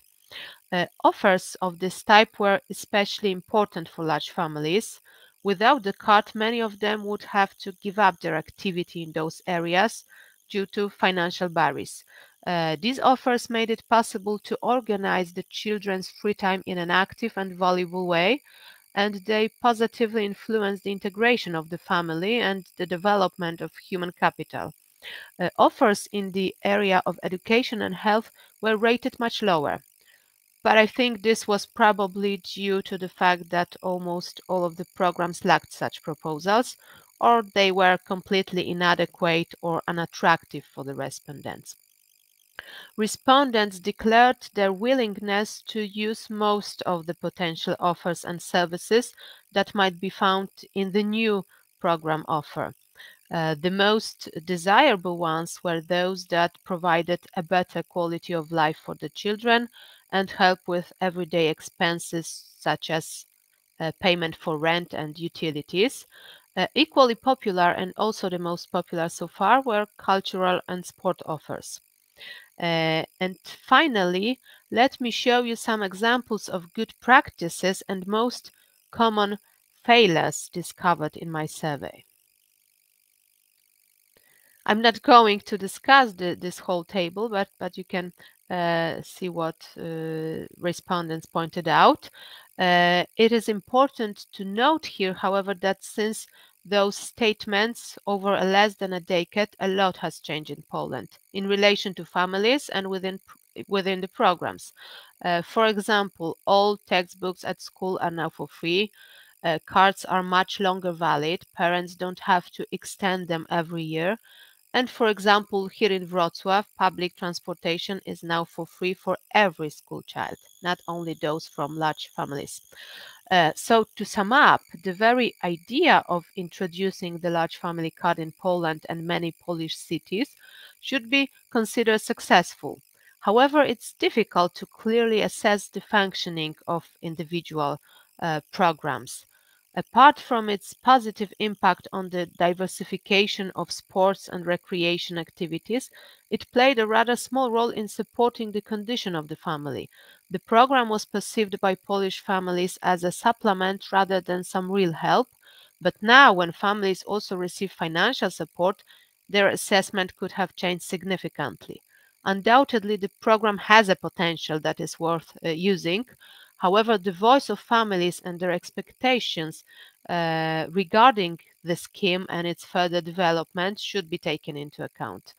Offers of this type were especially important for large families. Without the card, many of them would have to give up their activity in those areas due to financial barriers. These offers made it possible to organize the children's free time in an active and valuable way, and they positively influenced the integration of the family and the development of human capital. Offers in the area of education and health were rated much lower. But I think this was probably due to the fact that almost all of the programs lacked such proposals, or they were completely inadequate or unattractive for the respondents. Respondents declared their willingness to use most of the potential offers and services that might be found in the new program offer. The most desirable ones were those that provided a better quality of life for the children and help with everyday expenses such as payment for rent and utilities. Equally popular, and also the most popular so far, were cultural and sport offers. And finally, let me show you some examples of good practices and most common failures discovered in my survey. I'm not going to discuss this whole table, but you can see what respondents pointed out. It is important to note here, however, that since those statements over less than a decade, a lot has changed in Poland in relation to families and within the programs. For example, all textbooks at school are now for free. Cards are much longer valid. Parents don't have to extend them every year. And for example, here in Wroclaw, public transportation is now for free for every school child, not only those from large families. So to sum up, the very idea of introducing the large family card in Poland and many Polish cities should be considered successful. However, it's difficult to clearly assess the functioning of individual programs. Apart from its positive impact on the diversification of sports and recreation activities, it played a rather small role in supporting the condition of the family. The program was perceived by Polish families as a supplement rather than some real help, but now when families also receive financial support, their assessment could have changed significantly. Undoubtedly, the program has a potential that is worth using. However, the voice of families and their expectations regarding the scheme and its further development should be taken into account.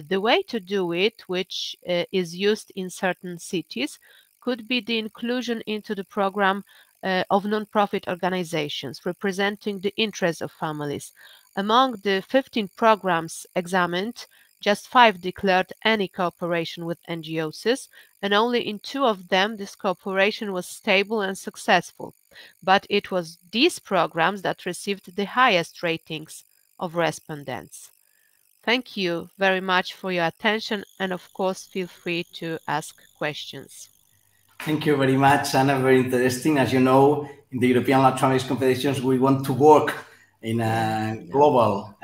The way to do it, which is used in certain cities, could be the inclusion into the program of non-profit organizations representing the interests of families. Among the 15 programs examined, just 5 declared any cooperation with NGOs, and only in 2 of them this cooperation was stable and successful. But it was these programs that received the highest ratings of respondents. Thank you very much for your attention, and of course feel free to ask questions. Thank you very much, Anna. Very interesting. As you know, in the European Large Families Confederations, we want to work in a global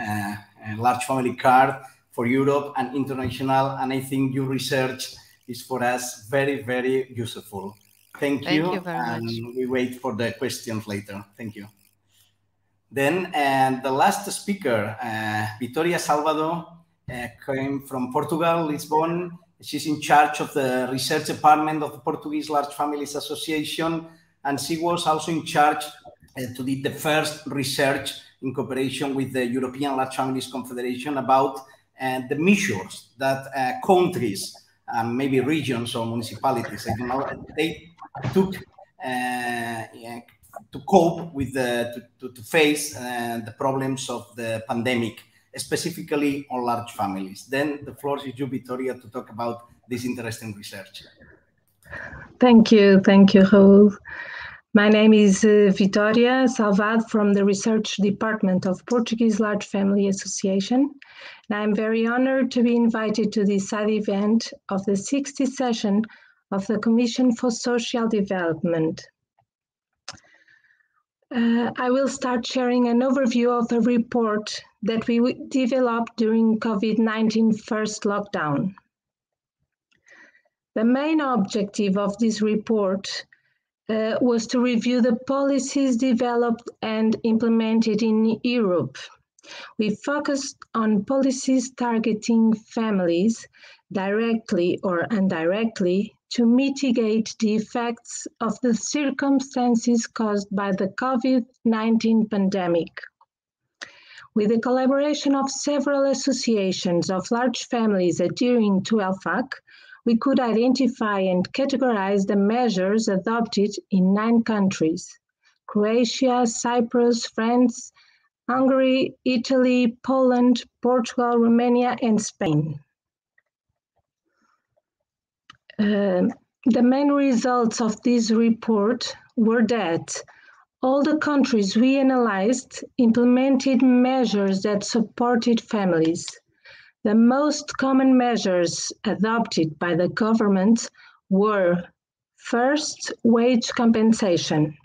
large family card for Europe and international, and I think your research is for us very, very useful. Thank you very and much. we wait for the questions later. Thank you. Then the last speaker, Vitoria Salvado, came from Portugal, Lisbon. She's in charge of the research department of the Portuguese Large Families Association, and she was also in charge to do the first research in cooperation with the European Large Families Confederation about the measures that countries, maybe regions or municipalities, I don't know, they took to cope with to face the problems of the pandemic, specifically on large families. Then the floor is you, Vitoria, to talk about this interesting research. Thank you, Raul. My name is Vitoria Salvado from the Research Department of Portuguese Large Family Association, and I'm very honored to be invited to this side event of the 60th session of the Commission for Social Development. I will start sharing an overview of a report that we developed during COVID-19 first lockdown. The main objective of this report was to review the policies developed and implemented in Europe. We focused on policies targeting families directly or indirectly to mitigate the effects of the circumstances caused by the COVID-19 pandemic. With the collaboration of several associations of large families adhering to ELFAC, we could identify and categorize the measures adopted in 9 countries: Croatia, Cyprus, France, Hungary, Italy, Poland, Portugal, Romania, and Spain. The main results of this report were that all the countries we analyzed implemented measures that supported families. The most common measures adopted by the government were: first, wage compensation,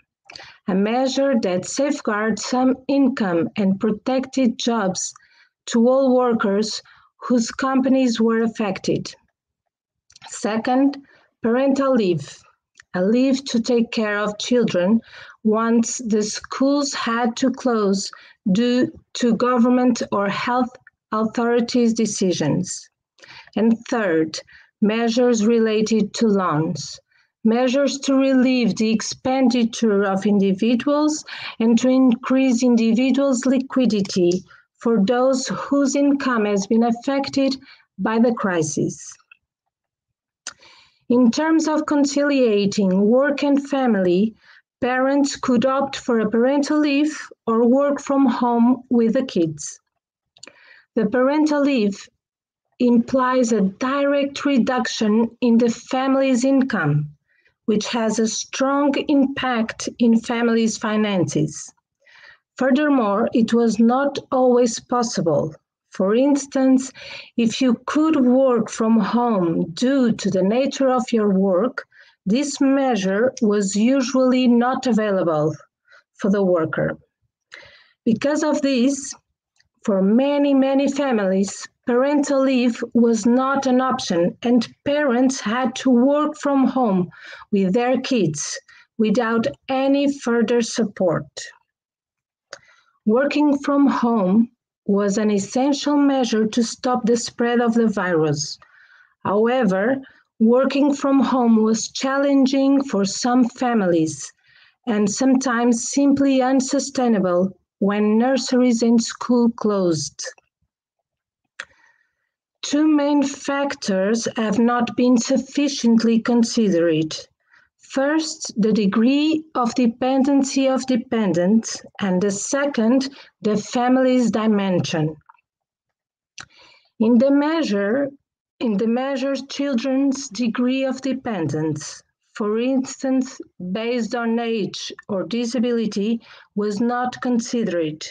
a measure that safeguards some income and protected jobs to all workers whose companies were affected. Second, parental leave, a leave to take care of children once the schools had to close due to government or health authorities' decisions. And third, measures related to loans, measures to relieve the expenditure of individuals and to increase individuals' liquidity for those whose income has been affected by the crisis. In terms of conciliating work and family, parents could opt for a parental leave or work from home with the kids. The parental leave implies a direct reduction in the family's income, which has a strong impact in families' finances. Furthermore, it was not always possible. For instance, if you could work from home due to the nature of your work, this measure was usually not available for the worker. Because of this, for many families, parental leave was not an option, and parents had to work from home with their kids without any further support. Working from home was an essential measure to stop the spread of the virus. However, working from home was challenging for some families and sometimes simply unsustainable when nurseries and schools closed. 2 main factors have not been sufficiently considered. First, the degree of dependency of dependents, and the second, the family's dimension. In the measure, children's degree of dependence, for instance, based on age or disability, was not considered.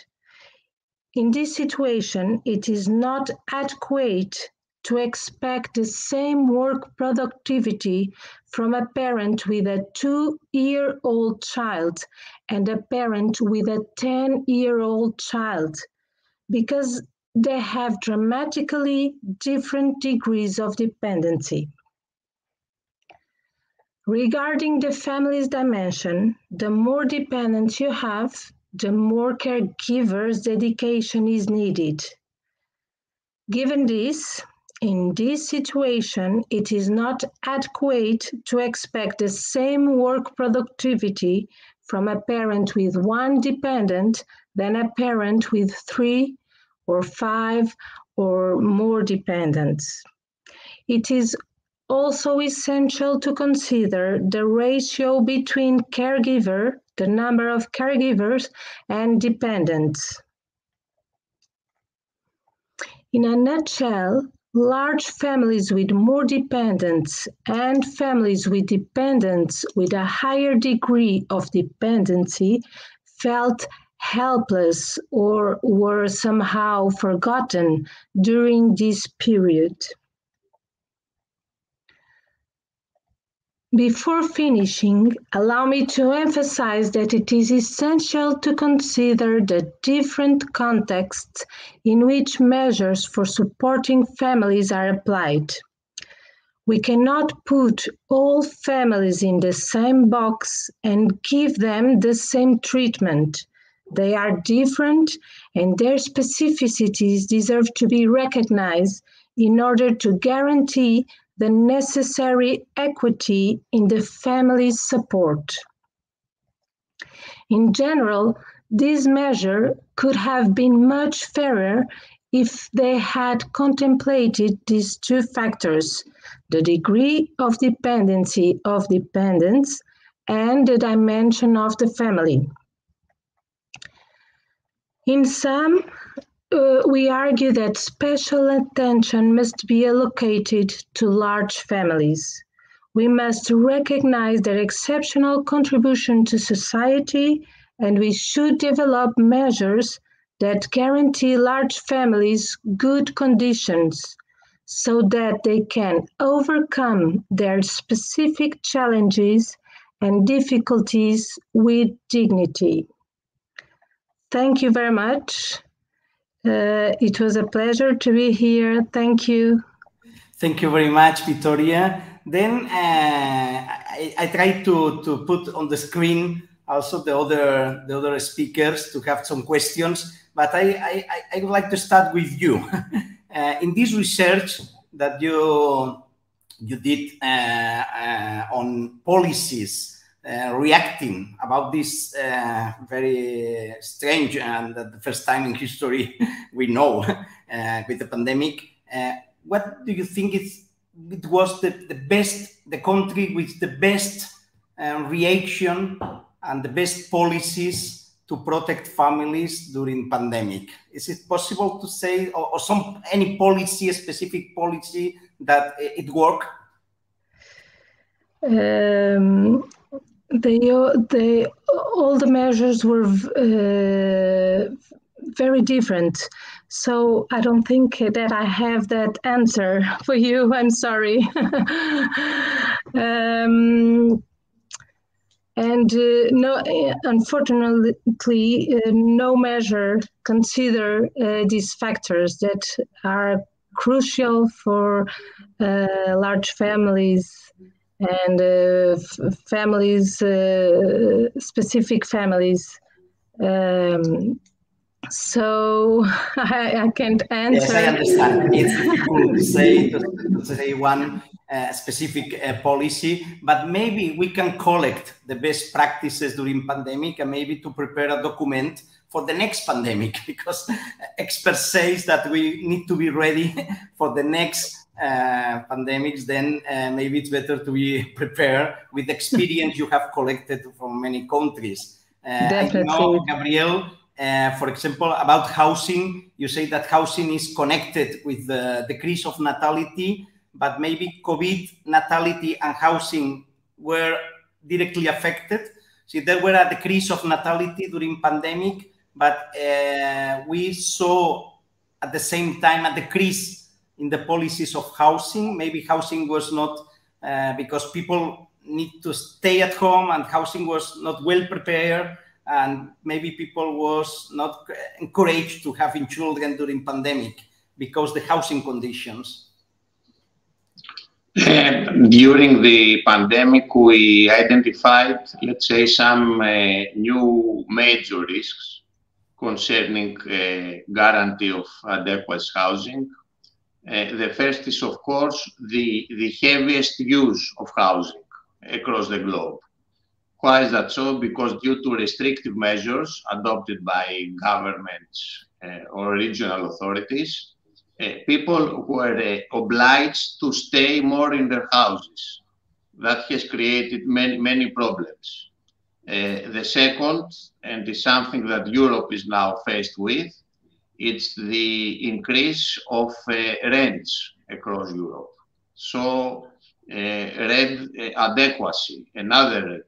In this situation, it is not adequate to expect the same work productivity from a parent with a 2-year-old child and a parent with a 10-year-old child, because they have dramatically different degrees of dependency. Regarding the family's dimension, the more dependents you have, the more caregivers' dedication is needed. Given this, in this situation, it is not adequate to expect the same work productivity from a parent with 1 dependent than a parent with 3 or 5 or more dependents. It is also essential to consider the ratio between the number of caregivers, and dependents. In a nutshell, large families with more dependents and families with dependents with a higher degree of dependency felt helpless or were somehow forgotten during this period. Before finishing, allow me to emphasize that it is essential to consider the different contexts in which measures for supporting families are applied. We cannot put all families in the same box and give them the same treatment. They are different, and their specificities deserve to be recognized in order to guarantee the necessary equity in the family's support. In general, this measure could have been much fairer if they had contemplated these 2 factors, the degree of dependency of dependents and the dimension of the family. In sum, we argue that special attention must be allocated to large families. We must recognize their exceptional contribution to society, and we should develop measures that guarantee large families good conditions so that they can overcome their specific challenges and difficulties with dignity. Thank you very much. It was a pleasure to be here. Thank you. Thank you very much, Vitoria. Then I tried to put on the screen also the other speakers to have some questions, but I would like to start with you. In this research that you did on policies reacting about this very strange and the first time in history we know with the pandemic, what do you think it was the country with the best reaction and the best policies to protect families during pandemic? Is it possible to say, or any policy, a specific policy that it worked? All the measures were very different. So I don't think that I have that answer for you. I'm sorry. No, unfortunately, no measure consider these factors that are crucial for large families and families, specific families. So I can't answer. Yes, I understand. It's difficult to say one specific policy, but maybe we can collect the best practices during pandemic and maybe to prepare a document for the next pandemic, because experts say that we need to be ready for the next pandemics. Then maybe it's better to be prepared with the experience you have collected from many countries. Definitely. I know, Gabriel, For example, about housing, you say that housing is connected with the decrease of natality, but maybe COVID natality and housing were directly affected. So there were a decrease of natality during pandemic, but we saw at the same time a decrease in the policies of housing. Maybe housing was not, because people need to stay at home and housing was not well prepared, and maybe people was not encouraged to having children during pandemic because the housing conditions. During the pandemic, we identified, let's say, some new major risks concerning guarantee of adequate housing. The first is, of course, the heaviest use of housing across the globe. Why is that so? Because due to restrictive measures adopted by governments or regional authorities, people were obliged to stay more in their houses. That has created many problems. The second, and is something that Europe is now faced with, it's the increase of rents across Europe. So rent adequacy, another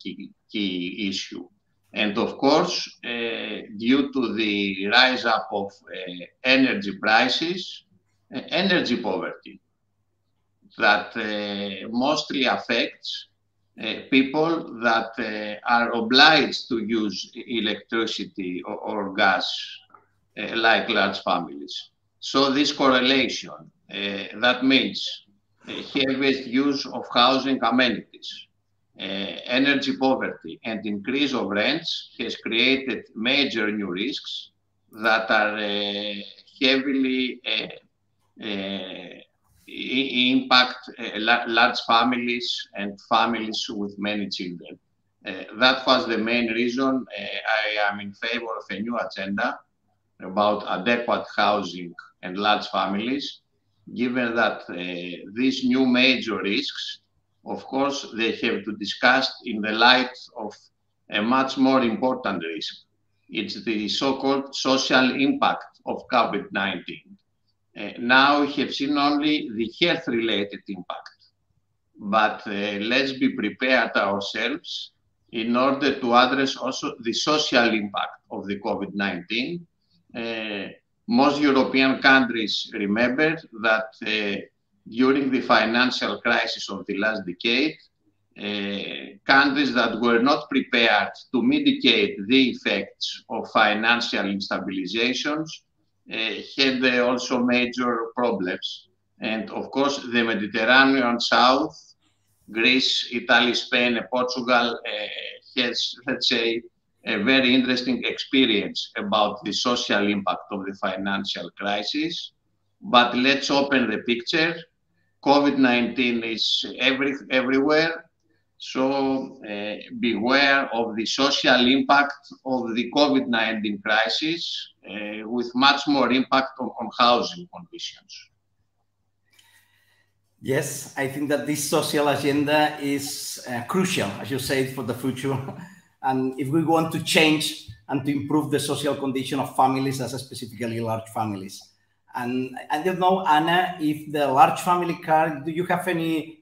key issue. And of course, due to the rise up of energy prices, energy poverty that mostly affects people that are obliged to use electricity or gas, like large families. So this correlation, that means heaviest use of housing amenities, energy poverty, and increase of rents has created major new risks that are heavily impact large families and families with many children. That was the main reason I am in favor of a new agenda about adequate housing and large families, given that these new major risks, of course, they have to discuss in the light of a much more important risk. It's the so-called social impact of COVID-19. Now we have seen only the health-related impact, but let's be prepared ourselves in order to address also the social impact of the COVID-19. Most European countries remember that during the financial crisis of the last decade, countries that were not prepared to mitigate the effects of financial instabilizations had also major problems. And of course, the Mediterranean South, Greece, Italy, Spain, and Portugal has, let's say, a very interesting experience about the social impact of the financial crisis. But let's open the picture. COVID-19 is everywhere. So beware of the social impact of the COVID-19 crisis with much more impact on housing conditions. Yes, I think that this social agenda is crucial, as you said, for the future. And if we want to change and to improve the social condition of families, as specifically large families. And I don't know, Anna, if the large family car, do you have any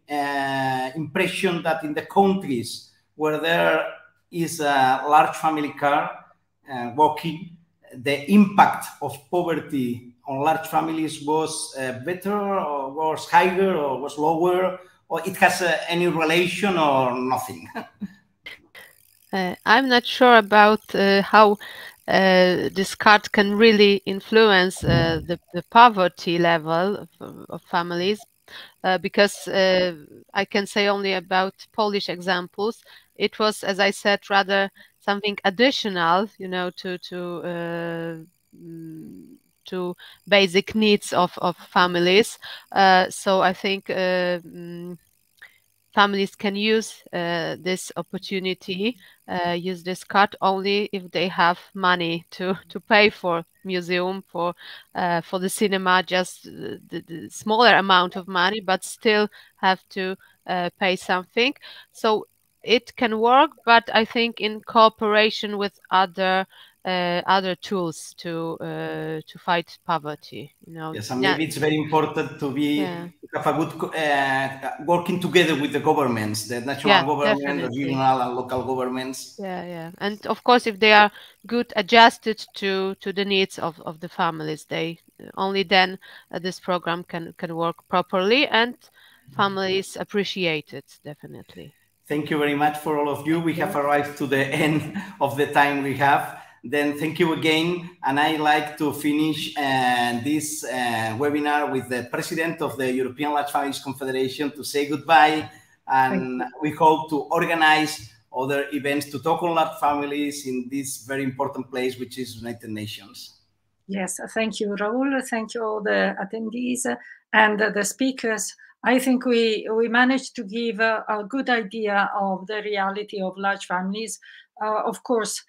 impression that in the countries where there is a large family car walking, the impact of poverty on large families was better or was higher or was lower, or it has any relation or nothing? I'm not sure about how this card can really influence the poverty level of families, because I can say only about Polish examples. It was, as I said, rather something additional, you know, to basic needs of families. So I think families can use this opportunity, use this card only if they have money to pay for museum, for the cinema, just the smaller amount of money, but still have to pay something. So it can work, but I think in cooperation with other other tools to fight poverty. You know. Yes, and maybe it's very important to be to have a good working together with the governments, the national government, the regional and local governments. Yeah, and of course, if they are good adjusted to the needs of the families, they only then this program can work properly, and families appreciate it, definitely. Thank you very much for all of you. We have arrived to the end of the time we have. Then thank you again. And I like to finish this webinar with the president of the European Large Families Confederation to say goodbye. And we hope to organize other events to talk on large families in this very important place, which is United Nations. Yes, thank you, Raul. Thank you all the attendees and the speakers. I think we managed to give a good idea of the reality of large families. Of course,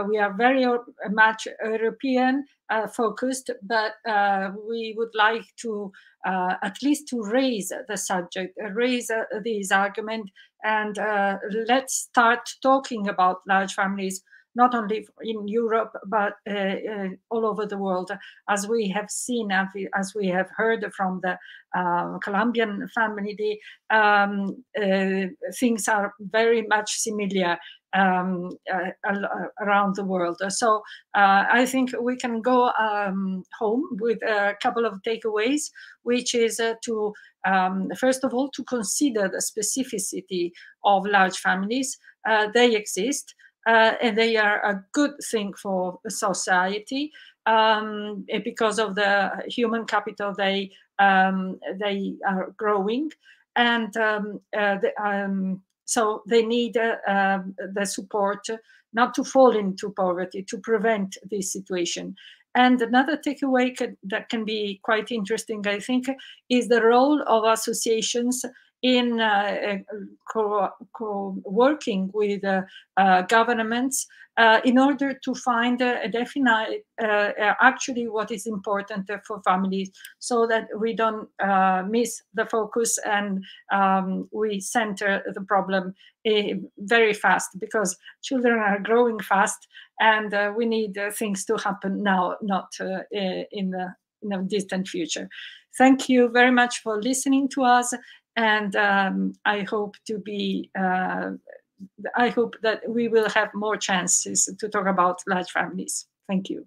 we are very much European focused, but we would like to at least to raise the subject, raise this argument, and let's start talking about large families, not only in Europe, but all over the world. As we have seen, as we have heard from the Colombian family, things are very much similar around the world. So I think we can go home with a couple of takeaways, which is to, first of all, to consider the specificity of large families. They exist. And they are a good thing for society because of the human capital they are growing, and so they need the support not to fall into poverty, to prevent this situation. And another takeaway that can be quite interesting, I think, is the role of associations in working with governments in order to find a definite actually what is important for families, so that we don't miss the focus and we center the problem very fast, because children are growing fast and we need things to happen now, not in a distant future. Thank you very much for listening to us. And I hope that we will have more chances to talk about large families. Thank you.